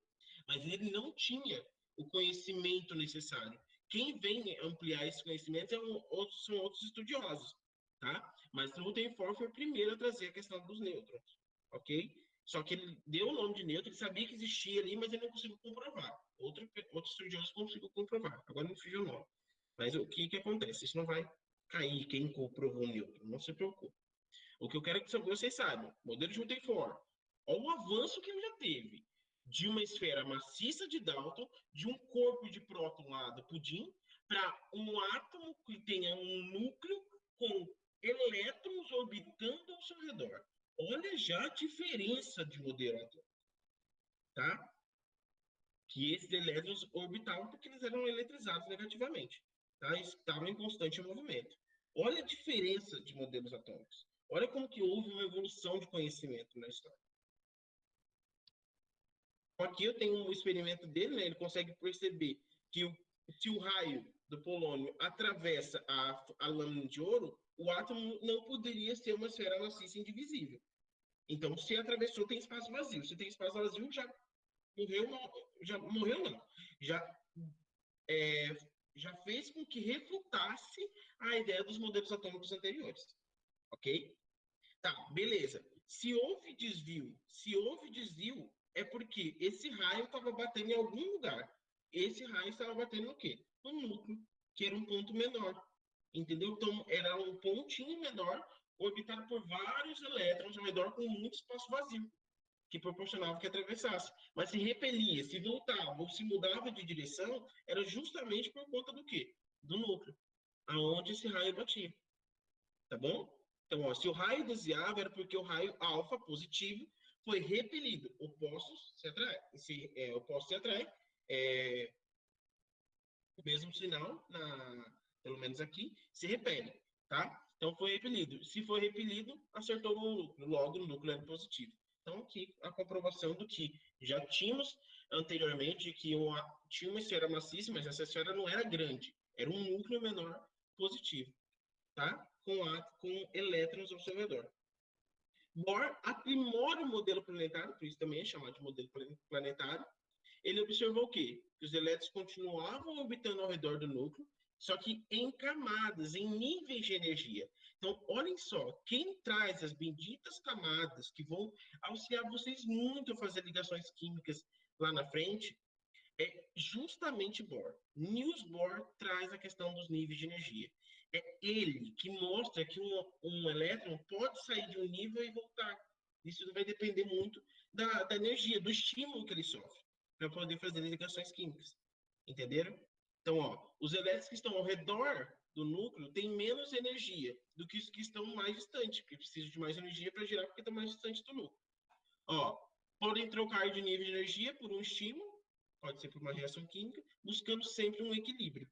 mas ele não tinha o conhecimento necessário. Quem vem ampliar esse conhecimento são outros estudiosos, tá? Mas o Rutherford foi o primeiro a trazer a questão dos nêutrons, ok? Só que ele deu o nome de nêutron, ele sabia que existia ali, mas ele não conseguiu comprovar. Outro estudioso conseguiu comprovar, agora não fugiu o nome. Mas o que acontece? Isso não vai cair quem comprovou o nêutron, não se preocupe. O que eu quero que vocês saibam, modelo de Rutherford, olha o avanço que ele já teve de uma esfera maciça de Dalton, de um corpo de próton lá do pudim, para um átomo que tenha um núcleo com elétrons orbitando ao seu redor. Olha já a diferença de modelo atômico, tá? Que esses elétrons orbitavam porque eles eram eletrizados negativamente, tá? Estavam em constante movimento. Olha a diferença de modelos atômicos. Olha como que houve uma evolução de conhecimento na história. Aqui eu tenho um experimento dele, né? Ele consegue perceber que se o raio do polônio atravessa a lâmina de ouro, o átomo não poderia ser uma esfera maciça indivisível. Então, se atravessou, tem espaço vazio. Se tem espaço vazio, já fez com que refutasse a ideia dos modelos atômicos anteriores. Ok? Tá, beleza. Se houve desvio, é porque esse raio estava batendo em algum lugar. Esse raio estava batendo no quê? No núcleo, que era um ponto menor. Entendeu? Então, era um pontinho menor orbitado por vários elétrons ao redor com muito espaço vazio, que proporcionava que atravessasse. Mas se repelia, se voltava ou se mudava de direção, era justamente por conta do quê? Do núcleo, aonde esse raio batia. Tá bom? Então, ó, se o raio desviava, era porque o raio alfa positivo foi repelido. Opostos se atraem. Se opostos se atraem, o mesmo sinal, pelo menos aqui, se repele. Tá? Então, foi repelido. Se foi repelido, acertou no núcleo. Logo, o núcleo era positivo. Então, aqui a comprovação do que já tínhamos anteriormente, que tinha uma esfera maciça, mas essa esfera não era grande. Era um núcleo menor positivo. Tá? Com elétrons ao seu redor. Bohr aprimora o modelo planetário, por isso também é chamado de modelo planetário. Ele observou o quê? Que os elétrons continuavam orbitando ao redor do núcleo, só que em camadas, em níveis de energia. Então, olhem só, quem traz as benditas camadas que vão auxiliar vocês muito a fazer ligações químicas lá na frente, é justamente Bohr. Niels Bohr traz a questão dos níveis de energia. É ele que mostra que um elétron pode sair de um nível e voltar. Isso vai depender muito da energia, do estímulo que ele sofre, para poder fazer ligações químicas. Entenderam? Então, ó, os elétrons que estão ao redor do núcleo têm menos energia do que os que estão mais distantes, porque precisam de mais energia para girar porque estão mais distantes do núcleo. Ó, podem trocar de nível de energia por um estímulo, pode ser por uma reação química, buscando sempre um equilíbrio.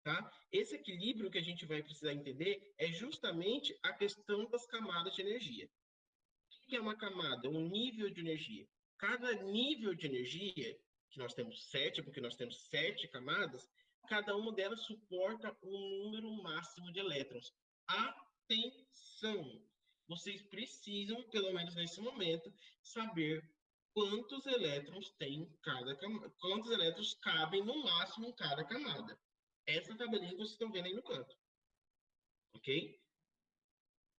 Tá? Esse equilíbrio que a gente vai precisar entender é justamente a questão das camadas de energia. O que é uma camada? Um nível de energia. Cada nível de energia, que nós temos 7, porque nós temos 7 camadas, cada uma delas suporta um número máximo de elétrons. Atenção! Vocês precisam, pelo menos nesse momento, saber quantos elétrons tem cada camada, quantos elétrons cabem no máximo em cada camada. Essa tabelinha que vocês estão vendo aí no canto. Ok?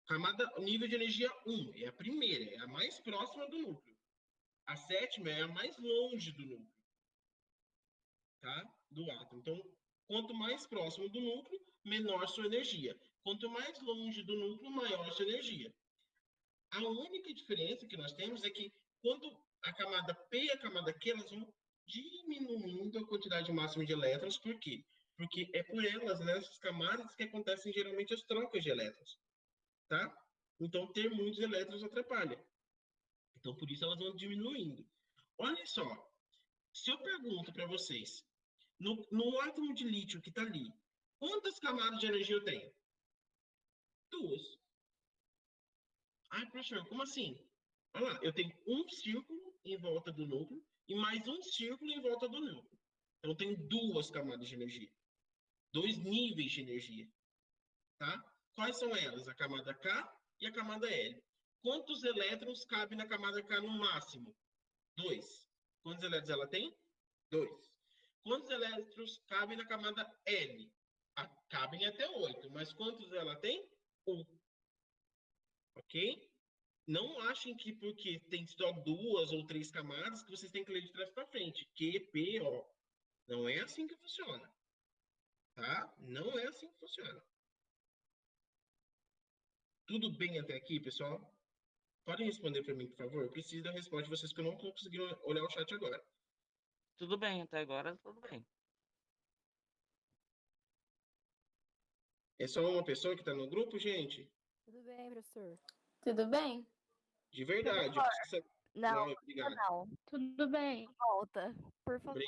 Camada, nível de energia 1 é a primeira, é a mais próxima do núcleo. A sétima é a mais longe do núcleo. Tá? Do átomo. Então, quanto mais próximo do núcleo, menor sua energia. Quanto mais longe do núcleo, maior sua energia. A única diferença que nós temos é que quando a camada P e a camada Q, elas vão diminuindo a quantidade máxima de elétrons. Por quê? Porque é por elas, nessas camadas, que acontecem geralmente as trocas de elétrons. Tá? Então, ter muitos elétrons atrapalha. Então, por isso elas vão diminuindo. Olha só, se eu pergunto para vocês, no átomo de lítio que está ali, quantas camadas de energia eu tenho? 2. Ai, professor, como assim? Olha lá, eu tenho um círculo em volta do núcleo e mais um círculo em volta do núcleo. Então, eu tenho 2 camadas de energia. 2 níveis de energia. Tá? Quais são elas? A camada K e a camada L. Quantos elétrons cabem na camada K no máximo? 2. Quantos elétrons ela tem? 2. Quantos elétrons cabem na camada L? Cabem até 8, mas quantos ela tem? 1. Ok? Não achem que porque tem só 2 ou 3 camadas que vocês têm que ler de trás para frente. Q, P, O. Não é assim que funciona. Tá? Não é assim que funciona. Tudo bem até aqui, pessoal? Podem responder para mim, por favor? Eu preciso da resposta de vocês, que eu não estou conseguindo olhar o chat agora. Tudo bem, até agora tudo bem. É só uma pessoa que está no grupo, gente? Tudo bem, professor? Tudo bem? De verdade. Eu preciso... Não, obrigado. não. Tudo bem. Volta, por favor.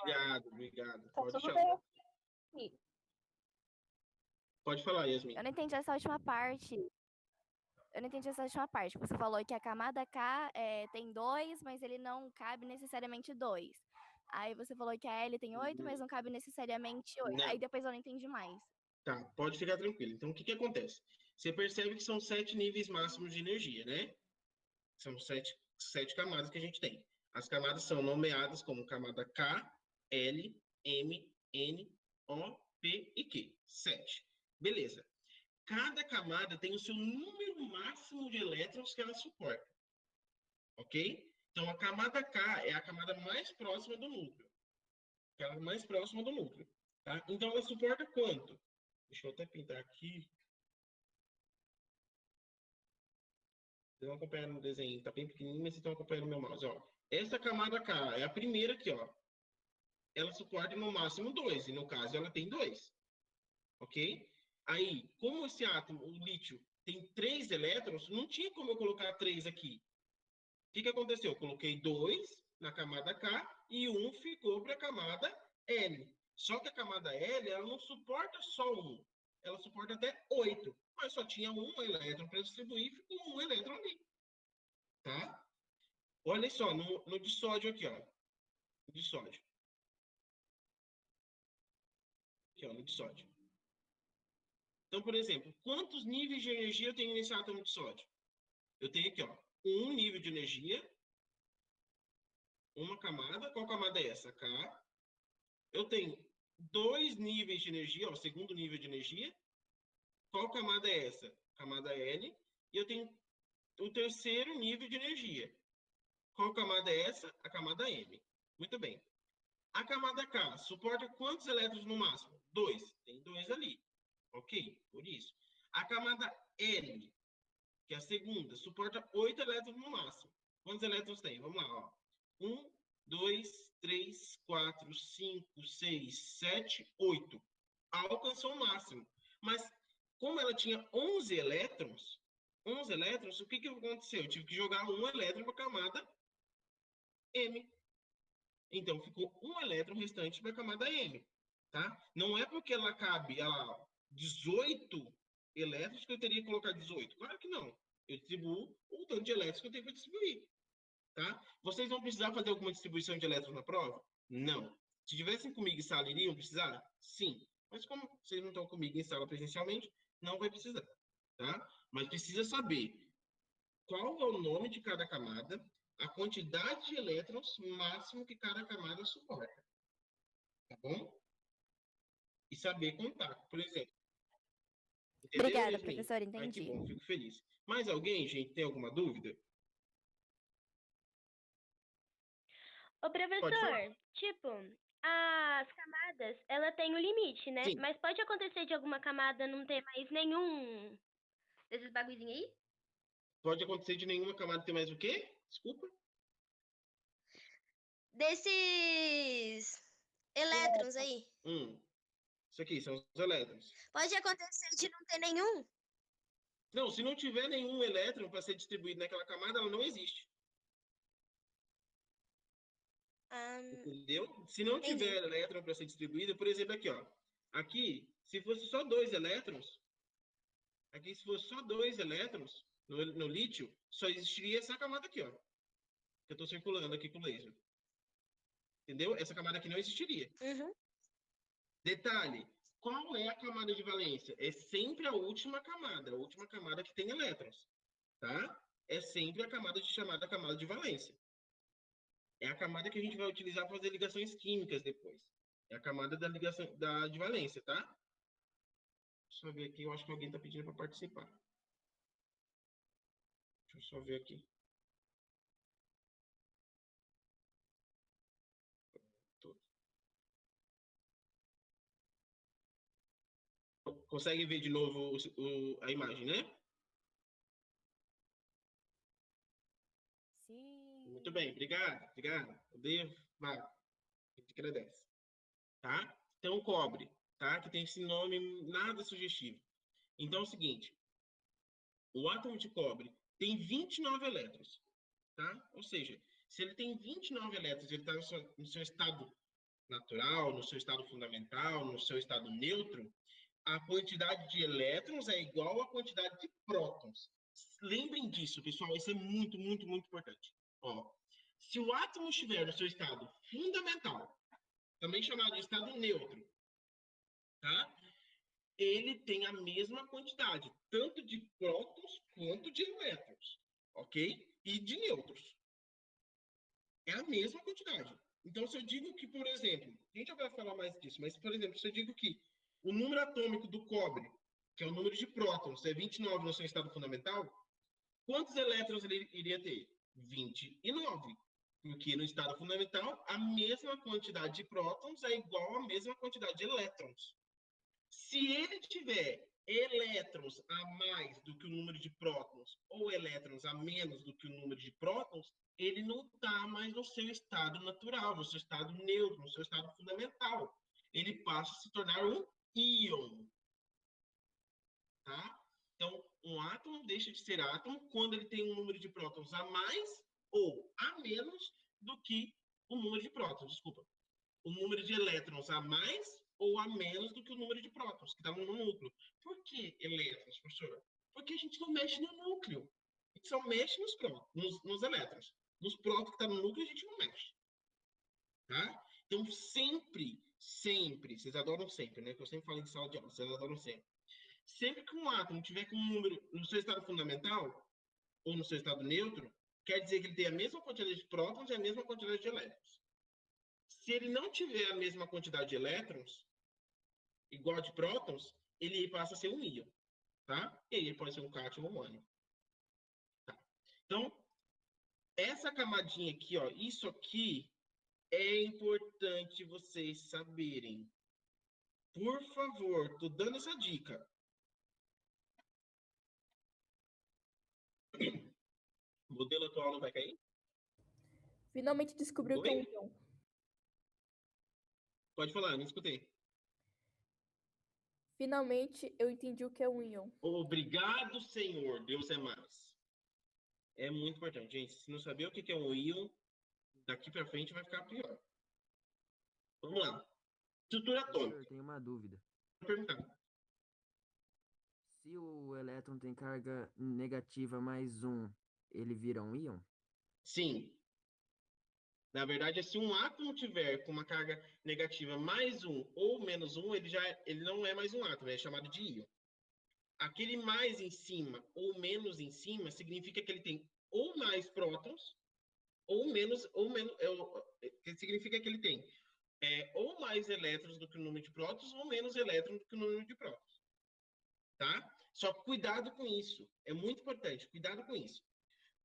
Obrigado. Tá Pode tudo chamar. bem. Pode falar, Yasmin. Eu não entendi essa última parte. Você falou que a camada K tem 2, mas ele não cabe necessariamente 2. Aí você falou que a L tem 8, mas não cabe necessariamente 8. Não. Aí depois eu não entendi mais. Tá, pode ficar tranquilo. Então, o que acontece? Você percebe que são 7 níveis máximos de energia, né? São 7 camadas que a gente tem. As camadas são nomeadas como camada K, L, M, N, O, P e Q. 7. Beleza. Cada camada tem o seu número máximo de elétrons que ela suporta. Ok? Então, a camada K é a camada mais próxima do núcleo. Aquela mais próxima do núcleo. Tá? Então, ela suporta quanto? Deixa eu até pintar aqui. Vocês vão acompanhar no desenho, tá bem pequenininho, mas vocês estão acompanhando o meu mouse, ó. Essa camada K é a primeira aqui, ó. Ela suporta no máximo 2, e no caso ela tem 2, ok? Aí, como esse átomo, o lítio, tem 3 elétrons, não tinha como eu colocar 3 aqui. O que aconteceu? Eu coloquei 2 na camada K e 1 ficou para a camada L. Só que a camada L, ela não suporta só 1. Ela suporta até 8. Mas só tinha um elétron para distribuir e ficou um elétron ali. Tá? Olha só, no de sódio aqui, ó. De sódio. Aqui, ó, no de sódio. Então, por exemplo, quantos níveis de energia eu tenho nesse átomo de sódio? Eu tenho aqui, ó, um nível de energia, uma camada. Qual camada é essa? K. Eu tenho 2 níveis de energia, ó, segundo nível de energia. Qual camada é essa? Camada L. E eu tenho o terceiro nível de energia. Qual camada é essa? A camada M. Muito bem. A camada K suporta quantos elétrons no máximo? 2. Tem 2 ali. Ok? Por isso. A camada L, que é a segunda, suporta 8 elétrons no máximo. Quantos elétrons tem? Vamos lá, ó. 1, 2, 3, 4, 5, 6, 7, 8. Alcançou o máximo. Mas, como ela tinha 11 elétrons, o que aconteceu? Eu tive que jogar um elétron para a camada M. Então, ficou um elétron restante para a camada M. Tá? Não é porque ela cabe a 18 elétrons que eu teria que colocar 18. Claro que não. Eu distribuo o tanto de elétrons que eu tenho para distribuir. Tá? Vocês vão precisar fazer alguma distribuição de elétrons na prova? Não. Se tivessem comigo em sala, iriam precisar? Sim. Mas como vocês não estão comigo em sala presencialmente, não vai precisar. Tá? Mas precisa saber qual é o nome de cada camada, a quantidade de elétrons máximo que cada camada suporta. Tá bom? E saber contar, por exemplo. Entendeu, Obrigada, Yasmin? professor, Ai, que entendi. bom, fico feliz. Mais alguém, gente, tem alguma dúvida? Ô, Pode falar. professor, tipo, as camadas, ela tem um limite, né? Sim. Mas pode acontecer de alguma camada não ter mais nenhum desses bagulhozinhos aí? Pode acontecer de nenhuma camada ter mais o quê? Desculpa. Desses elétrons aí. Isso aqui são os elétrons. Pode acontecer de não ter nenhum? Não, se não tiver nenhum elétron para ser distribuído naquela camada, ela não existe. Entendeu? Se não entendi. tiver elétron para ser distribuído, por exemplo, aqui, ó. Aqui, se fosse só 2 elétrons, aqui, se fosse só 2 elétrons no lítio, só existiria essa camada aqui, ó. Que eu estou circulando aqui com o laser. Entendeu? Essa camada aqui não existiria. Uhum. Detalhe, qual é a camada de valência? É sempre a última camada que tem elétrons, tá? É sempre a camada chamada camada de valência. É a camada que a gente vai utilizar para fazer ligações químicas depois. É a camada da ligação de valência, tá? Deixa eu ver aqui, eu acho que alguém está pedindo para participar. Deixa eu só ver aqui. Consegue ver de novo a imagem, né? Sim. Muito bem, obrigado. Eu devo, vai, a gente agradece. Tá? Então, o cobre, tá? Que tem esse nome nada sugestivo. Então, é o seguinte, o átomo de cobre tem 29 elétrons, tá? Ou seja, se ele tem 29 elétrons, ele está no seu estado natural, no seu estado fundamental, no seu estado neutro, a quantidade de elétrons é igual à quantidade de prótons. Lembrem disso, pessoal, isso é muito, muito, muito importante. Ó, se o átomo estiver no seu estado fundamental, também chamado de estado neutro, tá? Ele tem a mesma quantidade, tanto de prótons quanto de elétrons, ok? E de nêutrons. É a mesma quantidade. Então, se eu digo que, por exemplo, a gente já vai falar mais disso, mas, por exemplo, se eu digo que o número atômico do cobre, que é o número de prótons, é 29 no seu estado fundamental, quantos elétrons ele iria ter? 29. Porque no estado fundamental, a mesma quantidade de prótons é igual à mesma quantidade de elétrons. Se ele tiver elétrons a mais do que o número de prótons ou elétrons a menos do que o número de prótons, ele não está mais no seu estado natural, no seu estado neutro, no seu estado fundamental. Ele passa a se tornar um íon. Tá? Então, um átomo deixa de ser átomo quando ele tem um número de prótons a mais ou a menos do que o número de prótons, desculpa. O número de elétrons a mais ou a menos do que o número de prótons, que estavam no núcleo. Por que elétrons, professor? Porque a gente não mexe no núcleo. A gente só mexe nos elétrons. Nos prótons que estão no núcleo, a gente não mexe. Tá? Então, sempre, vocês adoram sempre, né? Que eu sempre falo em sala de aula, vocês adoram sempre. Sempre que um átomo tiver com um número no seu estado fundamental ou no seu estado neutro, quer dizer que ele tem a mesma quantidade de prótons e a mesma quantidade de elétrons. Se ele não tiver a mesma quantidade de elétrons, igual de prótons, ele passa a ser um íon, tá? E ele pode ser um cátion ou um ânion. Tá. Então, essa camadinha aqui, ó, isso aqui é importante vocês saberem. Por favor, tô dando essa dica. O modelo atual não vai cair? Finalmente descobriu o que é um Oi? íon. Pode falar, não escutei. Finalmente eu entendi o que é um íon. Obrigado, Senhor. Deus é mais. É muito importante, gente. Se não saber o que é um íon, daqui para frente vai ficar pior. Vamos lá. Estrutura atômica. Professor, tenho uma dúvida. Vou perguntar. Se o elétron tem carga negativa mais um, ele vira um íon? Sim. Na verdade, se um átomo tiver com uma carga negativa mais um ou menos um, ele não é mais um átomo, é chamado de íon. Aquele mais em cima ou menos em cima significa que ele tem ou mais prótons ou menos, significa que ele tem ou mais elétrons do que o número de prótons ou menos elétrons do que o número de prótons. Tá? Só cuidado com isso. É muito importante, cuidado com isso.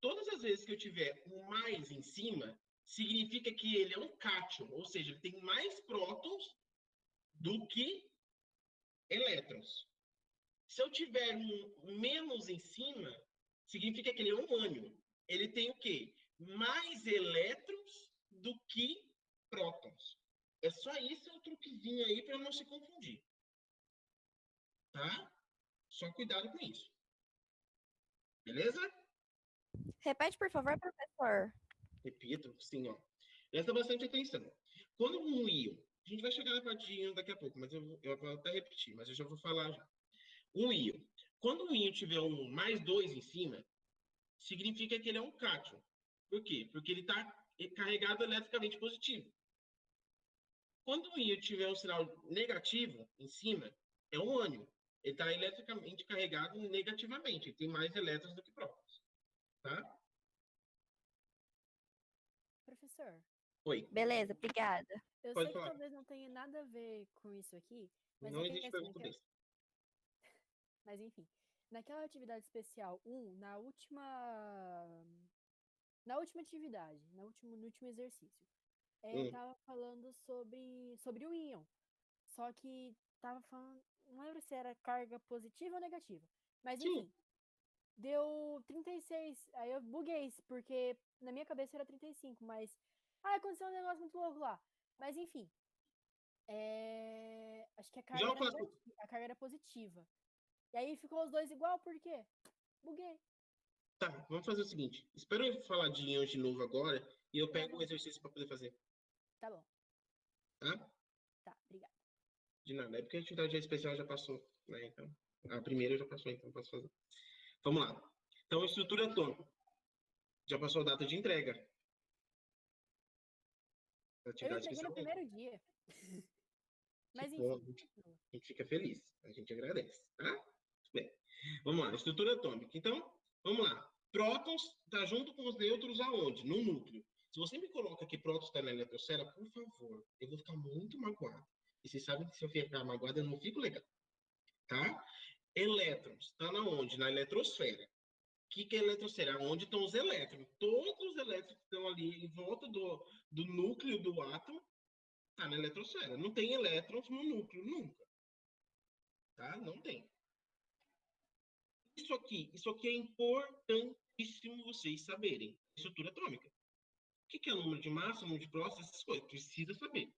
Todas as vezes que eu tiver um mais em cima, significa que ele é um cátion, ou seja, ele tem mais prótons do que elétrons. Se eu tiver um menos em cima, significa que ele é um ânion. Ele tem o quê? Mais elétrons do que prótons. É só isso, é um truquezinho aí para não se confundir. Tá? Só cuidado com isso. Beleza? Repete, por favor, professor. Repito, sim, ó. Presta bastante atenção. Quando um íon, a gente vai chegar na parte de íon daqui a pouco, mas eu vou até repetir, mas eu já vou falar já. Um íon. Quando um íon tiver um mais 2 em cima, significa que ele é um cátion. Por quê? Porque ele está carregado eletricamente positivo. Quando um íon tiver um sinal negativo em cima, é um ânion. Ele está eletricamente carregado negativamente. Ele tem mais elétrons do que prótons. Tá? Professor. Oi. Beleza, obrigada. Eu Pode sei que falar. talvez não tenha nada a ver com isso aqui, mas Não é que, existe assim, pergunta besta. Mas enfim, naquela atividade especial 1, na última atividade, no último exercício, tava falando sobre o íon. Só que tava falando, não lembro se era carga positiva ou negativa. Mas enfim, deu 36. Aí eu buguei, porque na minha cabeça era 35, mas aconteceu um negócio muito louco lá. Mas enfim, acho que a carga era positiva. E aí ficou os dois igual, por quê? Buguei. Tá, vamos fazer o seguinte. Espera eu falar de íons de novo agora e eu pego um exercício para poder fazer. Tá bom. Tá? Tá, obrigada. De nada. É porque a atividade especial já passou, né? Então, a primeira já passou, então posso fazer. Vamos lá. Então, estrutura atômica. Já passou a data de entrega. Eu entreguei no primeiro dia. Mas enfim. Bom, a gente fica feliz. A gente agradece, tá? Tudo bem. Vamos lá. Estrutura atômica. Então, vamos lá. Prótons está junto com os nêutrons aonde? No núcleo. Se você me coloca que prótons está na eletrosfera, por favor, eu vou ficar muito magoado. E vocês sabem que se eu ficar magoado, eu não fico legal. Tá? Elétrons está na onde? Na eletrosfera. O que é eletrosfera? Onde estão os elétrons? Todos os elétrons que estão ali em volta do núcleo do átomo está na eletrosfera. Não tem elétrons no núcleo, nunca. Tá? Não tem. Isso aqui é importantíssimo vocês saberem. Estrutura atômica. O que é o número de massa, o número de prótons, essas coisas? Precisa saber.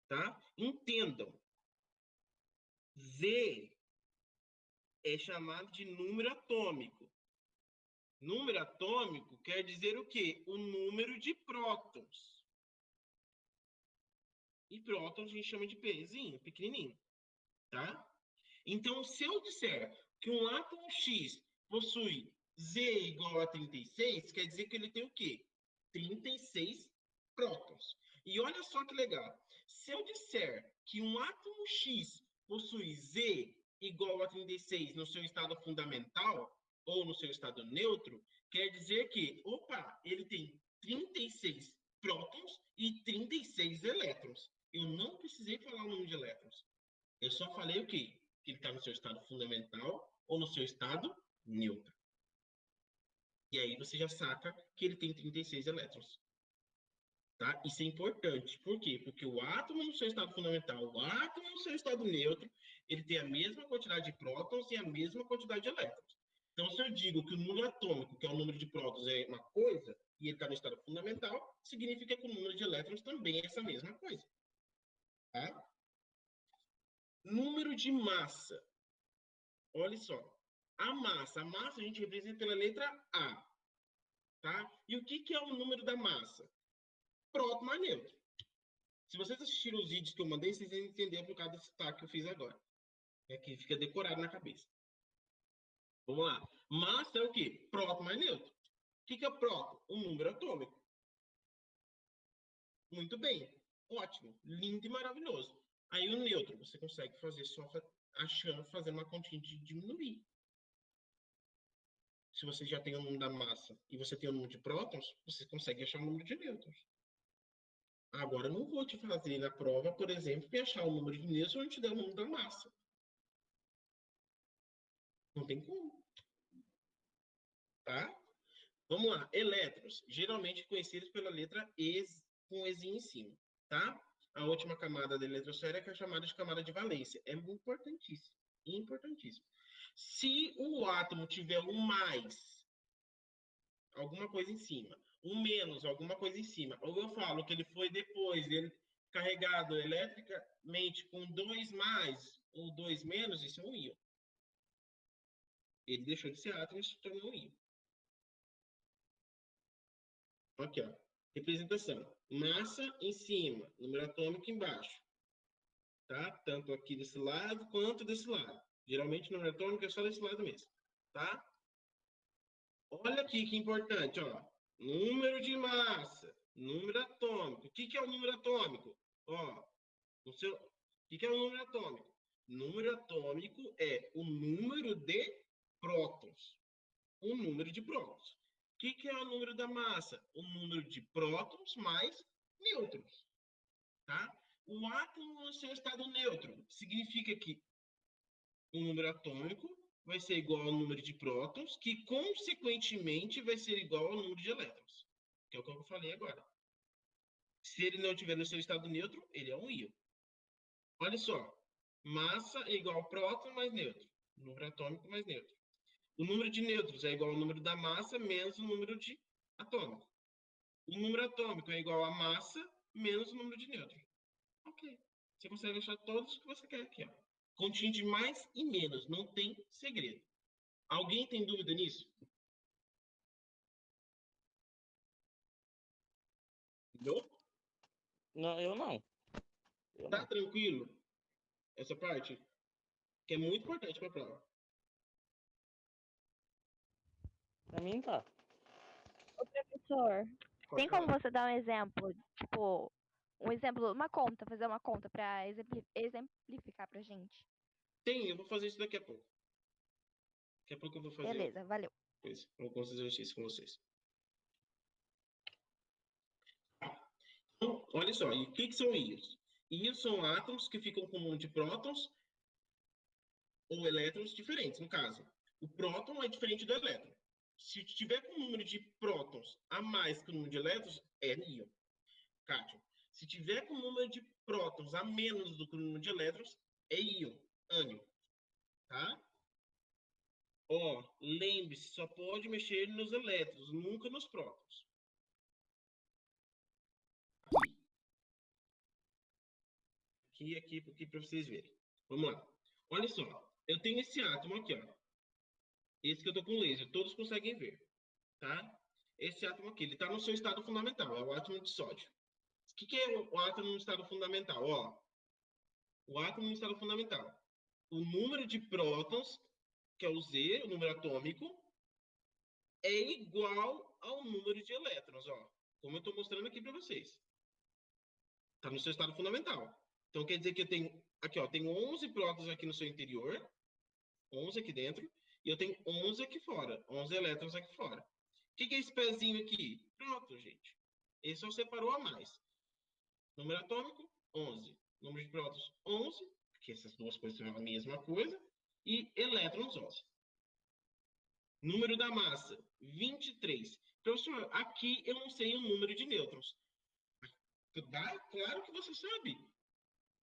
Tá? Entendam. Z é chamado de número atômico. Número atômico quer dizer o quê? O número de prótons. E prótons a gente chama de Pzinho, pequenininho. Tá? Então, se eu disser que um átomo X possui Z igual a 36, quer dizer que ele tem o quê? 36 prótons. E olha só que legal. Se eu disser que um átomo X possui Z igual a 36 no seu estado fundamental ou no seu estado neutro, quer dizer que, opa, ele tem 36 prótons e 36 elétrons. Eu não precisei falar o número de elétrons. Eu só falei o quê? Que ele está no seu estado fundamental ou no seu estado neutro. E aí você já saca que ele tem 36 elétrons. Tá? Isso é importante. Por quê? Porque o átomo no seu estado fundamental, o átomo no seu estado neutro, ele tem a mesma quantidade de prótons e a mesma quantidade de elétrons. Então, se eu digo que o número atômico, que é o número de prótons, é uma coisa, e ele está no estado fundamental, significa que o número de elétrons também é essa mesma coisa. Tá? Número de massa. Olha só. A massa a gente representa pela letra A. Tá? E o que é o número da massa? Próton mais neutro. Se vocês assistiram os vídeos que eu mandei, vocês vão entender por causa desse taque que eu fiz agora. É que fica decorado na cabeça. Vamos lá. Massa é o quê? Próton mais neutro. O que é próton? Um número atômico. Muito bem. Ótimo. Lindo e maravilhoso. Aí o neutro, você consegue fazer só achando, fazendo uma continha de diminuir. Se você já tem o número da massa e você tem o número de prótons, você consegue achar o número de nêutrons. Agora, eu não vou te fazer na prova, por exemplo, e achar o número de nêutrons onde te der o número da massa. Não tem como. Tá? Vamos lá. Elétrons, geralmente conhecidos pela letra E com Ezinho em cima. Tá? A última camada da eletrosfera é chamada de camada de valência. É importantíssimo. Importantíssimo. Se o átomo tiver um mais, alguma coisa em cima, um menos, alguma coisa em cima, ou eu falo que ele foi depois, ele carregado eletricamente com 2 mais ou 2 menos, isso é um íon. Ele deixou de ser átomo e se tornou um íon. Aqui, ó. Representação. Massa em cima, número atômico embaixo. Tá? Tanto aqui desse lado quanto desse lado. Geralmente o número atômico é só desse lado mesmo. Tá? Olha aqui que importante, ó. Número de massa, número atômico. O que é o número atômico? Ó, o que é o número atômico? Número atômico é o número de prótons. O número de prótons. O que é o número da massa? O número de prótons mais nêutrons. Tá? O átomo no seu estado neutro significa que o número atômico vai ser igual ao número de prótons, que consequentemente vai ser igual ao número de elétrons. Que é o que eu falei agora. Se ele não estiver no seu estado neutro, ele é um íon. Olha só. Massa é igual ao próton mais neutro. Número atômico mais neutro. O número de nêutrons é igual ao número da massa menos o número de atômico. O número atômico é igual à massa menos o número de nêutrons. Ok. Você consegue achar todos que você quer aqui, ó. Continha de mais e menos. Não tem segredo. Alguém tem dúvida nisso? Não? Não, eu não. Tá tranquilo? Essa parte? Que é muito importante para a prova. Pra mim tá. Ô, professor, tem como você dar um exemplo, tipo, uma conta, fazer uma conta para exemplificar pra gente? Tem, eu vou fazer isso daqui a pouco. Daqui a pouco eu vou fazer. Beleza, valeu. Alguns exercícios com vocês. Então, olha só, e o que são íons? Íons são átomos que ficam com um número de prótons ou elétrons diferentes, no caso. O próton é diferente do elétron. Se tiver com um número de prótons a mais que o número de elétrons, é íon. Cátion. Se tiver com um número de prótons a menos do que o número de elétrons, é íon, ânion. Tá? Ó, lembre-se, só pode mexer nos elétrons, nunca nos prótons. Aqui para vocês verem. Vamos lá. Olha só, eu tenho esse átomo aqui, ó. Esse que eu tô com laser, todos conseguem ver, tá? Esse átomo aqui, ele tá no seu estado fundamental, é o átomo de sódio. O que é o átomo no estado fundamental? Ó, o átomo no estado fundamental. O número de prótons, que é o Z, o número atômico, é igual ao número de elétrons, ó. Como eu estou mostrando aqui para vocês. Está no seu estado fundamental. Então, quer dizer que eu tenho... Aqui, ó. Tenho 11 prótons aqui no seu interior. 11 aqui dentro. E eu tenho 11 aqui fora. 11 elétrons aqui fora. O que é esse pezinho aqui? Próton, gente. Esse só separou a mais. Número atômico, 11. Número de prótons, 11. Porque essas duas coisas são a mesma coisa. E elétrons, 11. Número da massa, 23. Professor, aqui eu não sei o número de nêutrons. Claro que você sabe.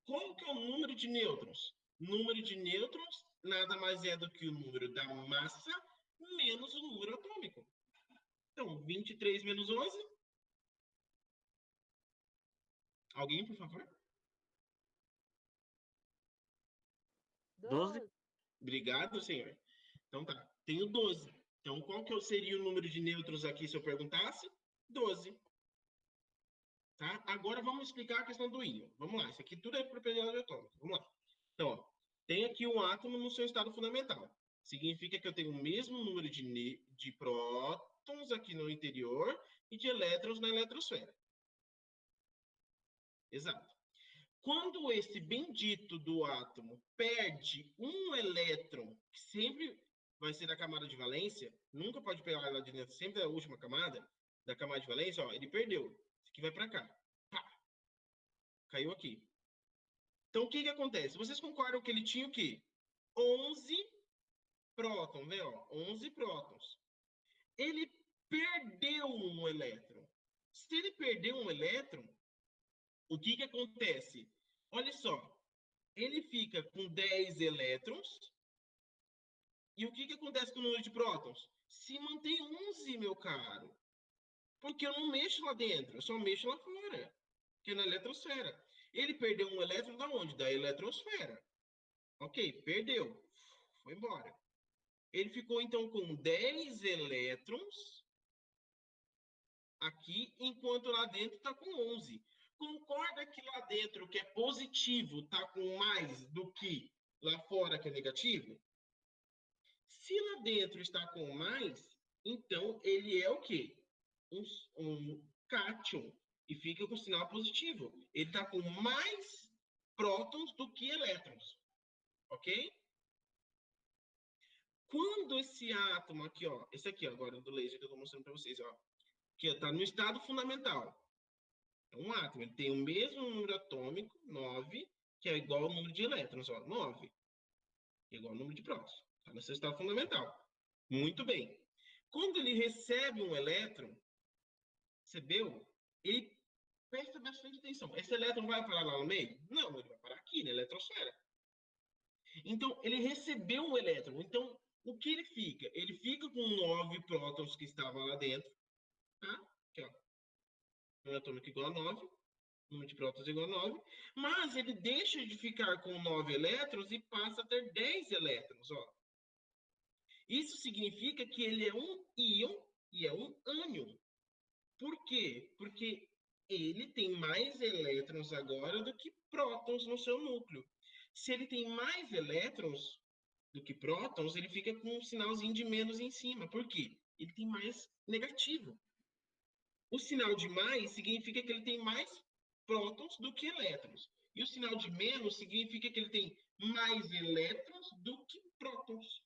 Qual que é o número de nêutrons? Número de nêutrons nada mais é do que o número da massa menos o número atômico. Então, 23 menos 11. Alguém, por favor? 12. Obrigado, senhor. Então tá, tenho 12. Então, qual que seria o número de nêutrons aqui se eu perguntasse? 12. Tá? Agora vamos explicar a questão do íon. Vamos lá, isso aqui tudo é propriedade atômica. Vamos lá. Então, ó, tem aqui um átomo no seu estado fundamental. Significa que eu tenho o mesmo número de prótons aqui no interior e de elétrons na eletrosfera. Exato. Quando esse bendito do átomo perde um elétron, que sempre vai ser da camada de valência, nunca pode pegar lá de dentro, sempre é a última camada da camada de valência, ó, ele perdeu. Isso aqui vai para cá. Pá. Caiu aqui. Então, o que que acontece? Vocês concordam que ele tinha o quê? 11 prótons, vê, ó, 11 prótons. Ele perdeu um elétron. Se ele perdeu um elétron, o que que acontece? Olha só, ele fica com 10 elétrons. E o que que acontece com o número de prótons? Se mantém 11, meu caro. Porque eu não mexo lá dentro, eu só mexo lá fora, que é na eletrosfera. Ele perdeu um elétron da onde? Da eletrosfera. Ok, perdeu. Foi embora. Ele ficou, então, com 10 elétrons aqui, enquanto lá dentro está com 11. Concorda que lá dentro, que é positivo, está com mais do que lá fora, que é negativo? Se lá dentro está com mais, então ele é o quê? Um cátion. E fica com sinal positivo. Ele está com mais prótons do que elétrons. Ok? Quando esse átomo aqui, ó, esse aqui agora do laser que eu estou mostrando para vocês, ó, que está no estado fundamental. É um átomo, ele tem o mesmo número atômico, 9, que é igual ao número de elétrons, ó, 9. Igual ao número de prótons. Está no seu estado fundamental. Muito bem. Quando ele recebe um elétron, recebeu, ele presta bastante atenção. Esse elétron vai parar lá no meio? Não, ele vai parar aqui, na eletrosfera. Então, ele recebeu um elétron. Então, o que ele fica? Ele fica com 9 prótons que estavam lá dentro. Tá? Aqui, ó. Número atômico igual a 9. Número de prótons igual a 9. Mas ele deixa de ficar com 9 elétrons e passa a ter 10 elétrons. Ó. Isso significa que ele é um íon e é um ânion. Por quê? Porque ele tem mais elétrons agora do que prótons no seu núcleo. Se ele tem mais elétrons do que prótons, ele fica com um sinalzinho de menos em cima. Por quê? Ele tem mais negativo. O sinal de mais significa que ele tem mais prótons do que elétrons. E o sinal de menos significa que ele tem mais elétrons do que prótons.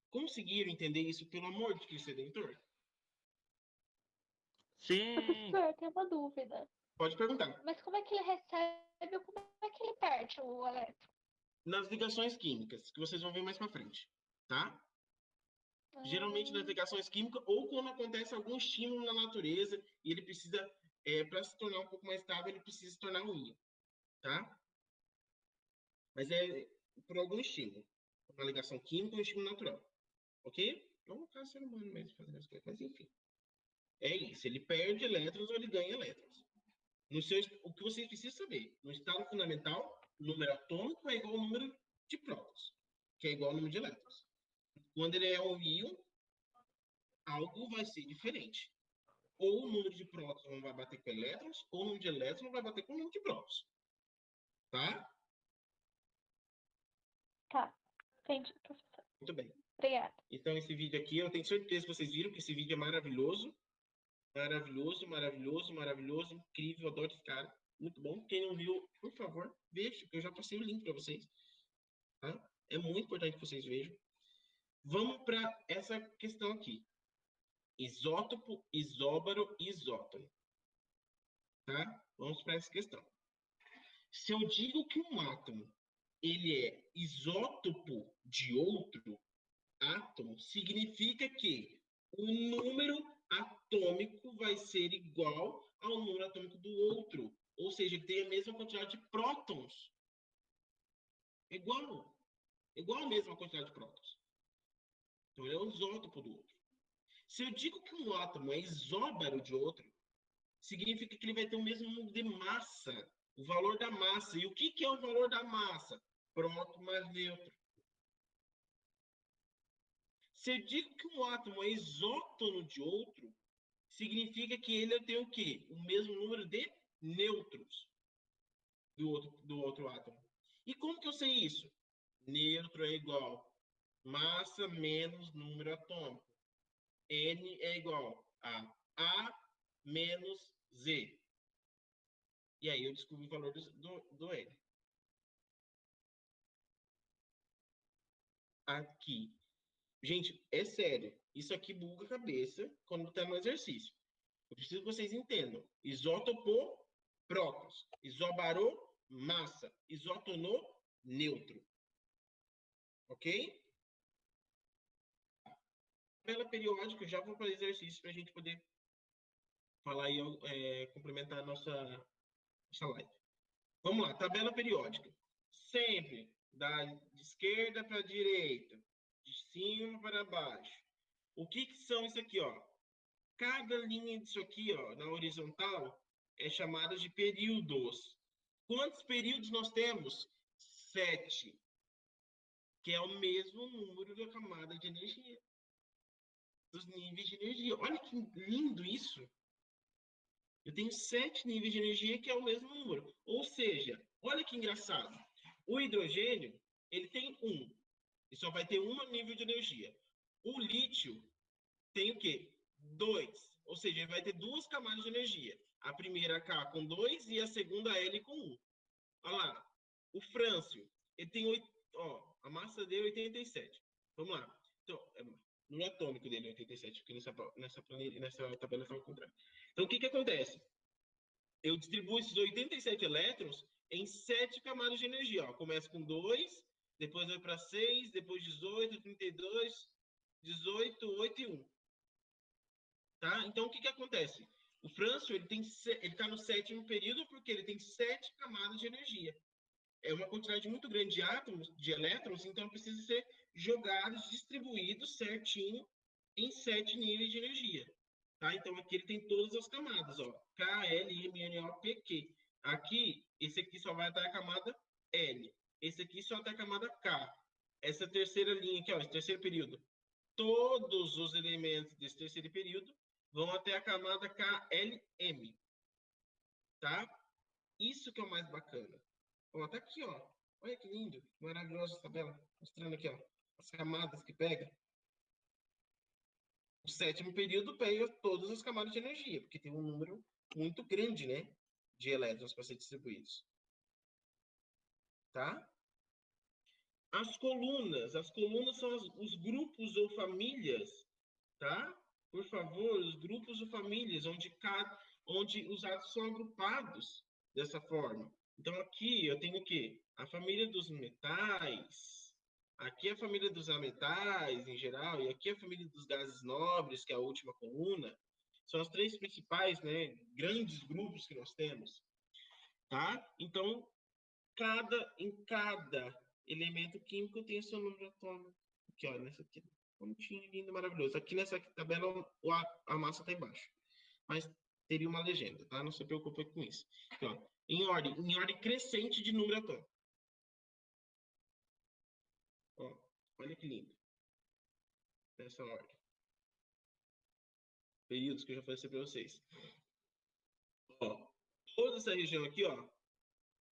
Conseguiram entender isso, pelo amor de Cristo Redentor? Sim. Professor, eu tenho uma dúvida. Pode perguntar. Mas como é que ele recebe ou como é que ele perde o elétron? Nas ligações químicas, que vocês vão ver mais para frente, tá? Geralmente nas ligações químicas ou quando acontece algum estímulo na natureza e ele precisa, para se tornar um pouco mais estável, ele precisa se tornar um íon, tá? Mas é por algum estímulo. uma ligação química ou um estímulo natural. Ok? Não no caso ser humano mesmo fazendo as coisas, mas enfim. É isso, ele perde elétrons ou ele ganha elétrons. O que vocês precisam saber, no estado fundamental, o número atômico é igual ao número de prótons, que é igual ao número de elétrons. Quando ele é um íon, algo vai ser diferente. Ou o número de prótons não vai bater com elétrons, ou o número de elétrons não vai bater com o número de prótons. Tá? Tá. Entendi, professor. Muito bem. Obrigada. Então, esse vídeo aqui, eu tenho certeza que vocês viram que esse vídeo é maravilhoso. Maravilhoso, maravilhoso, maravilhoso. Incrível, adoro esse cara. Muito bom. Quem não viu, por favor, veja, porque eu já passei o link para vocês. Tá? É muito importante que vocês vejam. Vamos para essa questão aqui. Isótopo, isóbaro e isótono. Tá? Vamos para essa questão. Se eu digo que um átomo ele é isótopo de outro átomo, significa que o número atômico vai ser igual ao número atômico do outro. Ou seja, ele tem a mesma quantidade de prótons. Igual. Igual a mesma quantidade de prótons. Então, ele é um isótopo do outro. Se eu digo que um átomo é isóbaro de outro, significa que ele vai ter o mesmo número de massa, o valor da massa. E o que é o valor da massa? Próton mais neutro. Se eu digo que um átomo é isótono de outro, significa que ele tem o quê? O mesmo número de nêutrons do outro átomo. E como que eu sei isso? Nêutron é igual massa menos número atômico. N é igual a A menos Z. E aí eu descubro o valor do N. Aqui. Gente, é sério. Isso aqui buga a cabeça quando está no exercício. Eu preciso que vocês entendam. Isótopo, prótons. Isobarou, massa. Isótono, neutro. Ok? Tabela periódica, eu já vou para o exercício para a gente poder falar e complementar a nossa live. Vamos lá, tabela periódica. Sempre de esquerda para direita, de cima para baixo. O que são isso aqui, ó? Cada linha disso aqui, ó, na horizontal, é chamada de períodos. Quantos períodos nós temos? 7. Que é o mesmo número da camada de energia. Dos níveis de energia. Olha que lindo isso. Eu tenho 7 níveis de energia, que é o mesmo número. Ou seja, olha que engraçado. O hidrogênio, ele tem 1. E só vai ter um nível de energia. O lítio tem o quê? 2. Ou seja, ele vai ter 2 camadas de energia. A primeira K com 2 e a segunda L com 1. Olha lá. O frâncio, ele tem 8. Ó, a massa dele é 87. Vamos lá. Então, no atômico dele é 87, porque nessa tabela está ao contrário. Então, o que acontece? Eu distribuo esses 87 elétrons em 7 camadas de energia. Ó. Começa com 2, depois vai para 6, depois 18, 32, 18, 8 e 1. Tá? Então, o que acontece? O frâncio ele está no 7º período porque ele tem 7 camadas de energia. É uma quantidade muito grande de átomos, de elétrons, então precisa ser jogados, distribuídos certinho em 7 níveis de energia. Tá? Então, aqui ele tem todas as camadas, ó. K, L, M, N, O, P, Q. Aqui, esse aqui só vai até a camada L. Esse aqui só até a camada K. Essa terceira linha aqui, ó, esse terceiro período. Todos os elementos desse terceiro período vão até a camada KLM. Tá? Isso que é o mais bacana. Ó, tá aqui, ó. Olha que lindo, maravilhosa essa tabela. Mostrando aqui, ó, as camadas que pega. O 7º período pega todas as camadas de energia, porque tem um número muito grande, né, de elétrons para ser distribuídos. Tá? As colunas são os grupos ou famílias, tá? Por favor, os grupos ou famílias, onde os átomos são agrupados dessa forma. Então, aqui eu tenho o quê? A família dos metais, aqui a família dos ametais, em geral, e aqui a família dos gases nobres, que é a última coluna. São os 3 principais, né, grandes grupos que nós temos. Tá? Então, em cada elemento químico tem o seu número atômico. Aqui, ó, nessa aqui. Bonitinho, lindo, maravilhoso. Aqui nessa tabela, a massa está embaixo. Mas teria uma legenda, tá? Não se preocupe com isso. Então, ó, em ordem crescente de número atômico. Ó, olha que lindo. Nessa ordem. Períodos que eu já falei para vocês. Ó, toda essa região aqui, ó,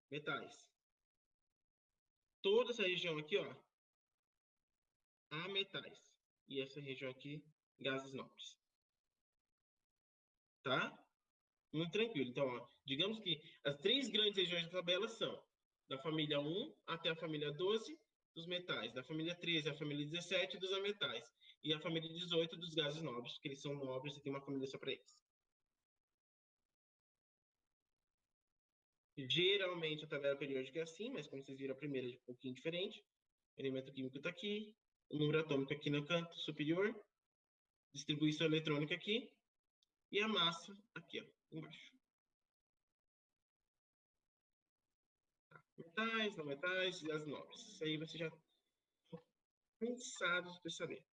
metais. Toda essa região aqui, ó, ametais. E essa região aqui, gases nobres. Tá? Muito tranquilo. Então, ó, digamos que as 3 grandes regiões da tabela são da família 1 até a família 12 dos metais, da família 13 à família 17 dos ametais, e a família 18 dos gases nobres, porque eles são nobres e tem uma família só para eles. Geralmente a tabela periódica é assim, mas como vocês viram, a primeira é um pouquinho diferente. O elemento químico está aqui, o número atômico aqui no canto superior, distribuição eletrônica aqui, e a massa aqui, ó, embaixo. Tá. Metais, não metais, gases nobres. Isso aí você já está cansado de saber.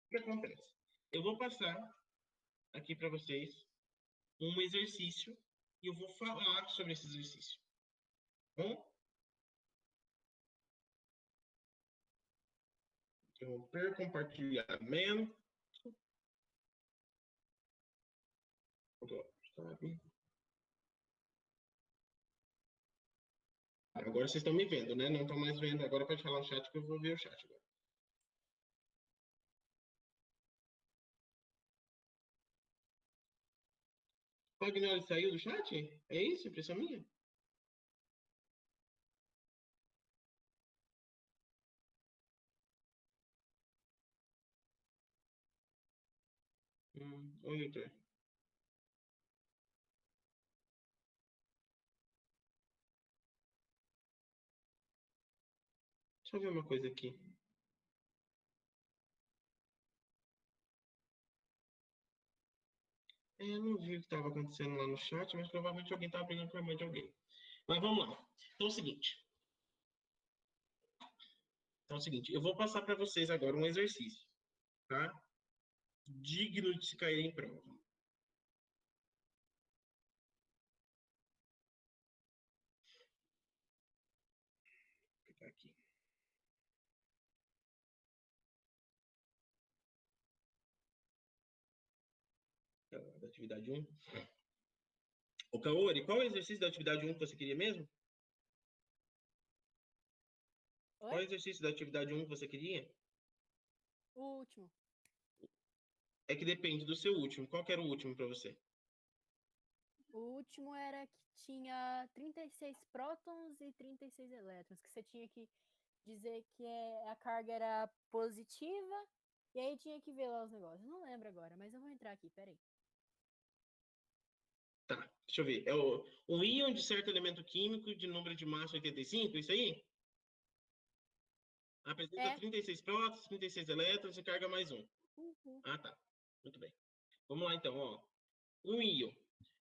O que acontece? Eu vou passar aqui para vocês um exercício e eu vou falar sobre esse exercício. Bom? Interromper compartilhamento. Agora vocês estão me vendo, né? Não estão mais vendo. Agora pode falar no chat que eu vou ver o chat agora. O Agnelli saiu do chat? É isso? Impressão minha? Oi, Victor. Deixa eu ver uma coisa aqui. Eu não vi o que estava acontecendo lá no chat, mas provavelmente alguém estava brigando com a mãe de alguém. Mas vamos lá. Então é o seguinte. Eu vou passar para vocês agora um exercício, tá? Digno de se cair em prova. Vou clicar aqui. Da atividade 1. Ô, Kaori, qual é o exercício da atividade 1 que você queria mesmo? Oi? Qual é o exercício da atividade 1 que você queria? O último. É que depende do seu último. Qual que era o último para você? O último era que tinha 36 prótons e 36 elétrons, que você tinha que dizer que a carga era positiva, e aí tinha que ver lá os negócios. Não lembro agora, mas eu vou entrar aqui, peraí. Tá, deixa eu ver. É o íon de certo elemento químico de número de massa 85, isso aí? Apresenta 36 prótons, 36 elétrons e carga mais 1. Ah, tá. Muito bem. Vamos lá, então. Ó. Um íon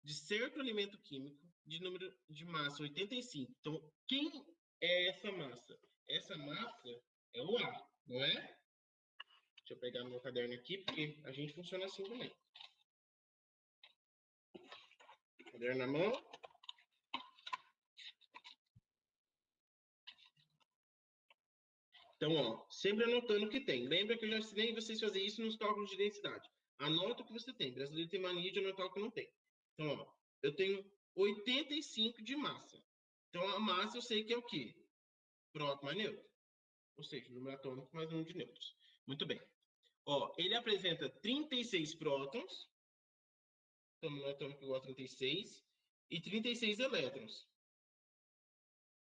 de certo elemento químico de número de massa 85. Então, quem é essa massa? Essa massa é o A, não é? Deixa eu pegar meu caderno aqui, porque a gente funciona assim também. Caderno na mão. Então, ó, sempre anotando o que tem. Lembra que eu já ensinei vocês fazerem isso nos cálculos de densidade. Anota o que você tem. O brasileiro tem mania de anotar o que não tem. Então, ó, eu tenho 85 de massa. Então, a massa eu sei que é o quê? Próton mais neutro. Ou seja, número atômico mais número de nêutrons. Muito bem. Ó, ele apresenta 36 prótons. Então, o número atômico igual a 36. E 36 elétrons.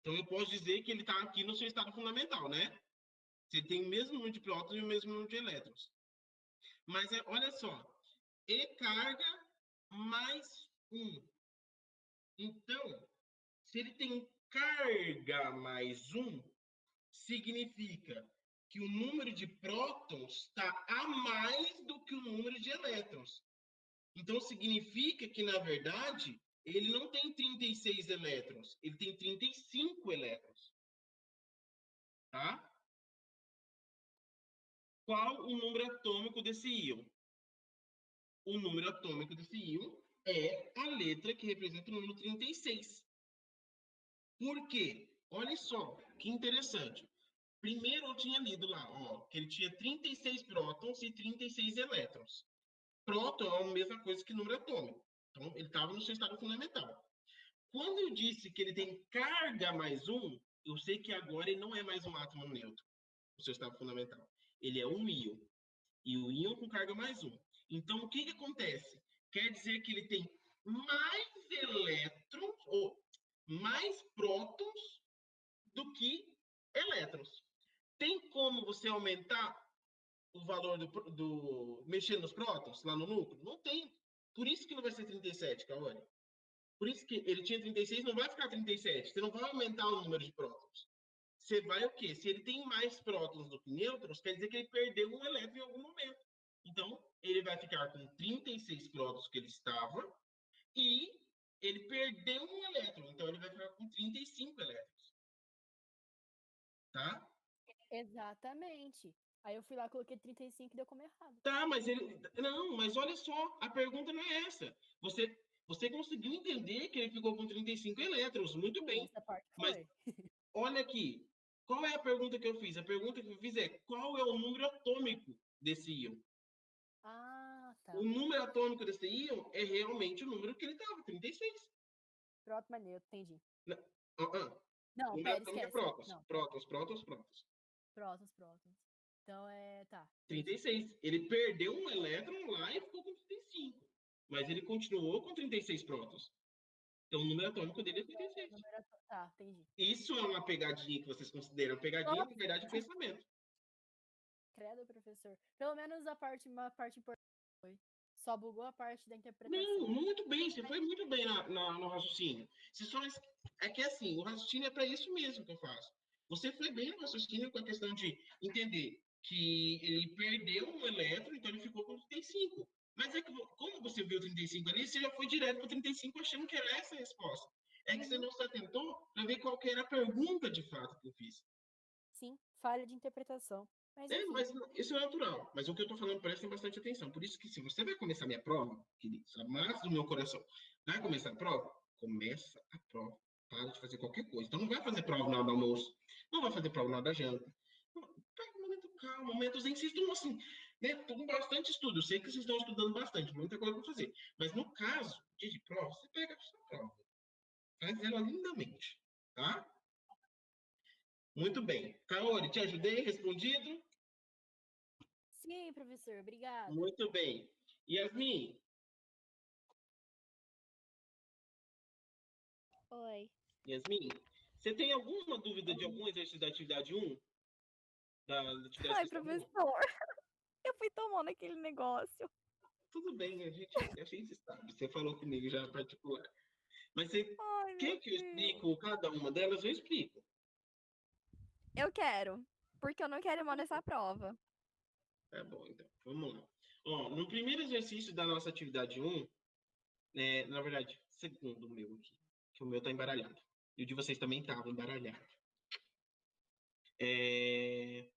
Então, eu posso dizer que ele está aqui no seu estado fundamental, né? Você tem o mesmo número de prótons e o mesmo número de elétrons. Mas, olha só. E carga mais 1. Então, se ele tem carga mais 1, significa que o número de prótons está a mais do que o número de elétrons. Então, significa que, na verdade, ele não tem 36 elétrons, ele tem 35 elétrons. tá? Qual o número atômico desse íon? O número atômico desse íon é a letra que representa o número 36. Por quê? Olha só, que interessante. Primeiro eu tinha lido lá, ó, que ele tinha 36 prótons e 36 elétrons. Próton é a mesma coisa que número atômico. Então, ele estava no seu estado fundamental. Quando eu disse que ele tem carga mais um, eu sei que agora ele não é mais um átomo neutro, o seu estado fundamental. Ele é um íon. E o íon com carga mais um. Então, o que acontece? Quer dizer que ele tem mais elétrons, ou mais prótons, do que elétrons. Tem como você aumentar o valor mexendo nos prótons lá no núcleo? Não tem. Por isso que não vai ser 37, Kaori. Por isso que ele tinha 36, não vai ficar 37. Você não vai aumentar o número de prótons. Você vai o quê? Se ele tem mais prótons do que nêutrons, quer dizer que ele perdeu um elétron em algum momento. Então, ele vai ficar com 36 prótons que ele estava e ele perdeu um elétron. Então, ele vai ficar com 35 elétrons. Tá? Exatamente. Aí eu fui lá, coloquei 35 e deu como errado. Tá, mas ele... Não, mas olha só, a pergunta não é essa. Você conseguiu entender que ele ficou com 35 elétrons, muito bem. Essa parte mas foi. olha aqui, qual é a pergunta que eu fiz? A pergunta que eu fiz é, qual é o número atômico desse íon? Ah, tá. O número atômico desse íon é realmente o número que ele estava, 36. Próton mais neutro, entendi. Não, Não, o número pera, atômico é esquece. prótons. Não. Prótons. Prótons. Então, tá. 36. Ele perdeu um elétron lá e ficou com 35. Mas ele continuou com 36 prótons. Então, o número atômico dele é 36. Tá, entendi. Isso é uma pegadinha que vocês consideram pegadinha, na verdade, de pensamento. Credo, professor. Pelo menos uma parte importante foi. Só bugou a parte da interpretação. Não, muito bem. Você foi muito bem no raciocínio. É que assim, o raciocínio é para isso mesmo que eu faço. Você foi bem no raciocínio com a questão de entender que ele perdeu um elétron, então ele ficou com 35. Mas é que, como você viu 35 ali, você já foi direto para 35 achando que era essa a resposta. É que você não se atentou para ver qual que era a pergunta de fato que eu fiz. Sim, falha de interpretação. Mas, mas isso é natural. Mas o que eu estou falando, prestem bastante atenção. Por isso que se você vai começar a minha prova, queridos, a massa do meu coração, vai começar a prova? Começa a prova. Para de fazer qualquer coisa. Então não vai fazer prova na hora do almoço, não vai fazer prova na hora da janta. Pega um momento calmo, momentos em vocês estão assim, né? Com bastante estudo. Eu sei que vocês estão estudando bastante, muita coisa para fazer. Mas no caso, dia de prova, você pega a sua prova. Faz ela lindamente, tá? Muito bem. Kaori, te ajudei? Respondido? Sim, professor, obrigada. Muito bem. Yasmin? Oi. Yasmin, você tem alguma dúvida de algum exercício da atividade 1? Ai, professor, eu fui tomando aquele negócio. Tudo bem, a gente sabe. Você falou comigo já particular. Mas você quer que eu explico cada uma delas? Eu explico. Eu quero, porque eu não quero ir mal nessa prova. Tá bom, então. Vamos lá. Ó, no primeiro exercício da nossa atividade 1, na verdade, segundo o meu aqui, que o meu está embaralhado. E o de vocês também estava embaralhado. E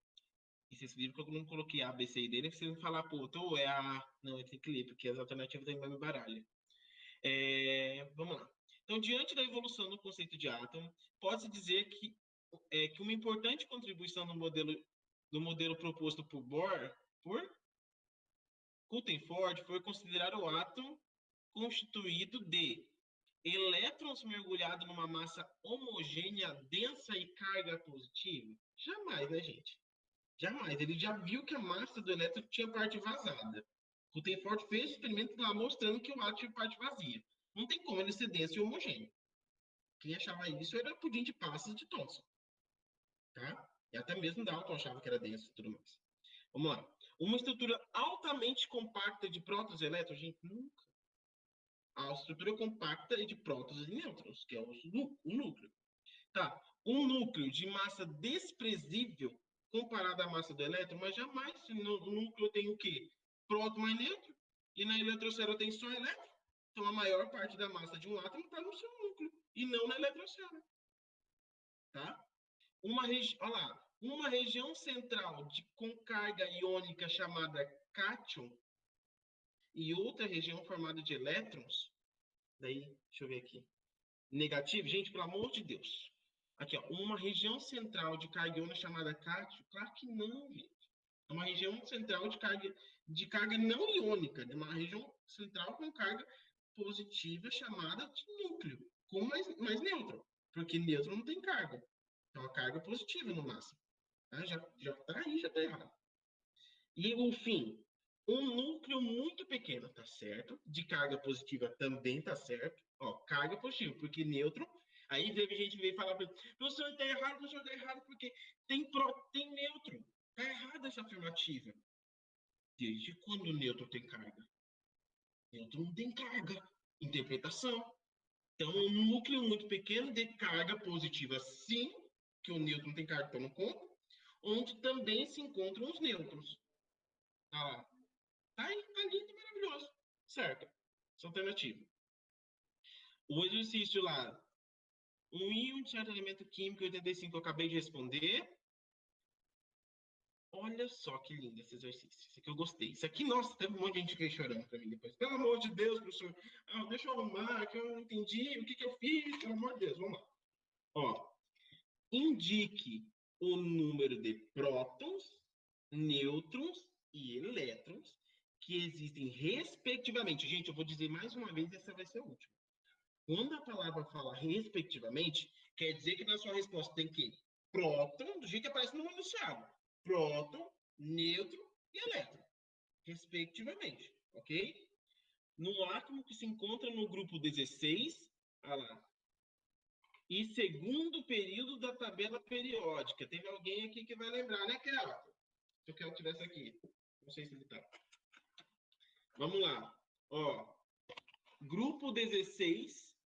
vocês viram que eu não coloquei A, B, C e D, né? Vocês vão falar, pô, ou é A... Não, é tem que ler, porque as alternativas também me embaralham. Vamos lá. Então, diante da evolução do conceito de átomo, pode-se dizer que uma importante contribuição no modelo proposto por Rutherford foi considerar o átomo constituído de elétrons mergulhados numa massa homogênea, densa e carga positiva? Jamais, né, gente? Jamais. Ele já viu que a massa do elétron tinha parte vazada. Rutherford fez experimento lá mostrando que o átomo tinha parte vazia. Não tem como ele ser denso e homogêneo. Quem achava isso era pudim de passas de Thomson. Tá? E até mesmo Dalton achava que era denso e tudo mais. Vamos lá. Uma estrutura altamente compacta de prótons e elétrons, gente, nunca. A estrutura compacta é de prótons e nêutrons, que é o núcleo. Tá. Um núcleo de massa desprezível comparado à massa do elétron, mas jamais no núcleo tem o quê? Próton mais nêutron. E na eletrosfera tem só elétron. Então a maior parte da massa de um átomo está no seu núcleo e não na eletrosfera. Tá? Olha lá. uma região central com carga iônica chamada cátion e outra região formada de elétrons, daí, deixa eu ver aqui, negativo, gente, pelo amor de Deus. Aqui, ó, uma região central de carga iônica chamada cátion, claro que não, gente. É uma região central de carga não iônica, de uma região central com carga positiva chamada de núcleo, com mais nêutron, porque nêutron não tem carga. É uma carga positiva no máximo. Tá? Já tá aí, já tá errado. E o fim, um núcleo muito pequeno, tá certo? De carga positiva também tá certo. Ó, carga positiva, porque nêutron. Aí teve gente que veio falar para mim, professor, tá errado, porque tem nêutron. Tá errada essa afirmativa. Desde quando o nêutron tem carga? Nêutron não tem carga. Interpretação. Então, um núcleo muito pequeno de carga positiva, sim, que o nêutron tem carga, então não conta, onde também se encontram os nêutrons. Ah, tá lindo, maravilhoso. Certo. Essa alternativa. O exercício lá, um íon de certo elemento químico 85, eu acabei de responder. Olha só que lindo esse exercício. Esse aqui eu gostei. Isso aqui, nossa, teve um monte de gente que veio chorando para mim depois. Pelo amor de Deus, professor. Deixa eu arrumar, que eu não entendi o que eu fiz. Pelo amor de Deus, vamos lá. Ó, indique o número de prótons, nêutrons e elétrons que existem respectivamente. Gente, eu vou dizer mais uma vez, essa vai ser a última. Quando a palavra fala respectivamente, quer dizer que na sua resposta tem que próton, do jeito que aparece no enunciado. Próton, nêutron e elétron, respectivamente, ok? No átomo que se encontra no grupo 16, olha lá, e segundo período da tabela periódica. Teve alguém aqui que vai lembrar, né, Kelton? Se o Kelton estivesse aqui. Não sei se ele está. Vamos lá. Ó, grupo 16,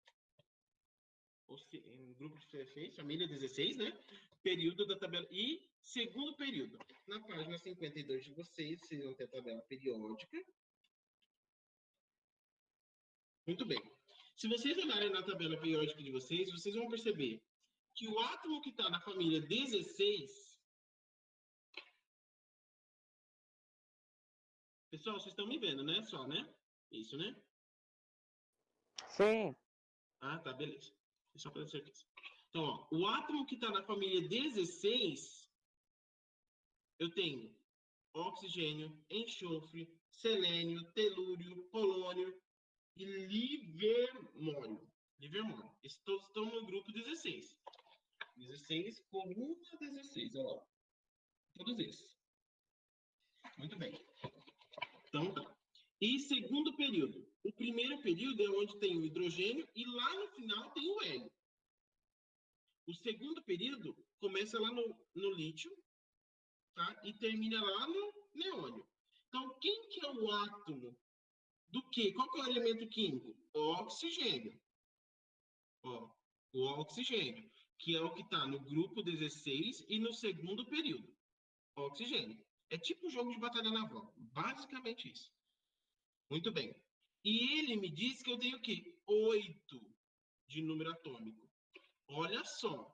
grupo 16, família 16, né? Período da tabela. E segundo período. Na página 52 de vocês vão ter a tabela periódica. Muito bem. Se vocês olharem na tabela periódica de vocês, vocês vão perceber que o átomo que está na família 16... Pessoal, vocês estão me vendo, né? Só, né? Isso, né? Sim. Ah, tá, beleza. Só para ter certeza. Então, ó, o átomo que está na família 16, eu tenho oxigênio, enxofre, selênio, telúrio, polônio e livermório. Livermório. Esses todos estão no grupo 16. 16, coluna 16, olha lá. Todos esses. Muito bem. Então, tá. E segundo período. O primeiro período é onde tem o hidrogênio e lá no final tem o hélio. O segundo período começa lá no lítio, tá? E termina lá no neônio. Então, quem que é o átomo do quê? Qual que é o elemento químico? Oxigênio. Ó, o oxigênio, que é o que está no grupo 16 e no segundo período. Oxigênio. É tipo um jogo de batalha naval. Basicamente isso. Muito bem. E ele me diz que eu tenho o quê? 8 de número atômico. Olha só.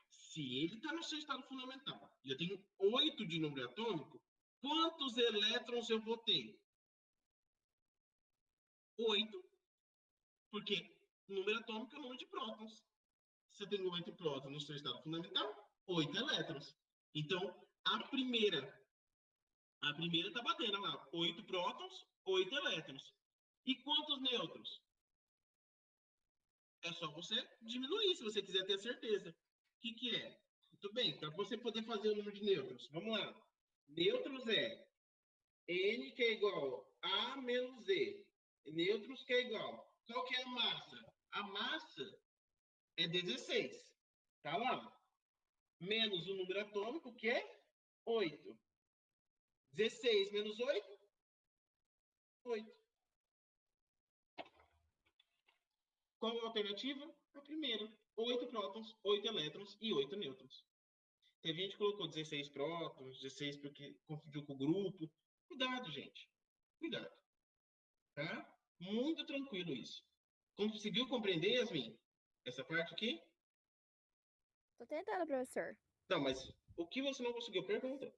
Se ele está no seu estado fundamental e eu tenho 8 de número atômico, quantos elétrons eu vou ter? 8. Porque o número atômico é o número de prótons. Se eu tenho 8 prótons no seu estado fundamental, 8 elétrons. Então, a primeira está batendo lá. 8 prótons, 8 elétrons. E quantos nêutrons? É só você diminuir, se você quiser ter certeza. O que é? Muito bem, para você poder fazer o número de nêutrons. Vamos lá. Nêutrons é N que é igual a menos E. Nêutrons que é igual. Qual que é a massa? A massa é 16. Tá lá. Menos o número atômico, que é 8. 16 menos 8? 8. Qual a alternativa? A primeira. 8 prótons, 8 elétrons e 8 nêutrons. Teve gente que colocou 16 prótons, 16 porque confundiu com o grupo. Cuidado, gente. Cuidado. Tá? Muito tranquilo isso. Conseguiu compreender, Yasmin? Essa parte aqui? Tô tentando, professor. Não, mas o que você não conseguiu? Pergunta.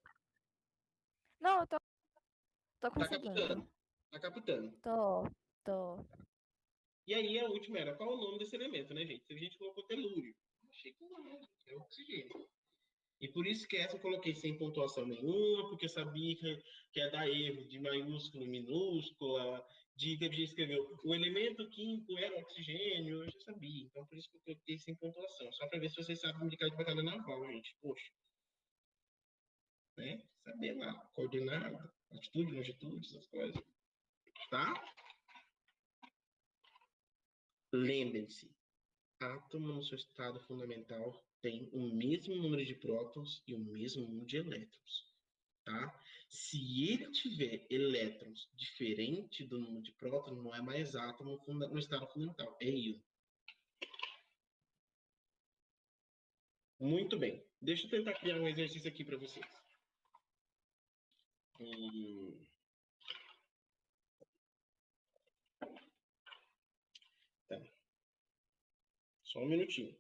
Não, eu tô Tá conseguindo. captando. Tá captando. Tô. E aí a última era, qual o nome desse elemento, né, gente? A gente colocou telúrio. Achei que não, gente, é oxigênio. E por isso que essa eu coloquei sem pontuação nenhuma, porque eu sabia que ia dar erro de maiúsculo, minúscula, de que a gente escreveu o elemento químico era oxigênio, eu já sabia. Então por isso que eu coloquei sem pontuação. Só para ver se vocês sabem brincar de batalha naval, gente. Poxa. Né? Saber lá, coordenada, altitude, longitude, essas coisas. Tá? Lembrem-se, átomo no seu estado fundamental tem o mesmo número de prótons e o mesmo número de elétrons. Tá? Se ele tiver elétrons diferente do número de prótons, não é mais átomo no estado fundamental, é íon. Muito bem. Deixa eu tentar criar um exercício aqui para vocês. Tá. Só um minutinho.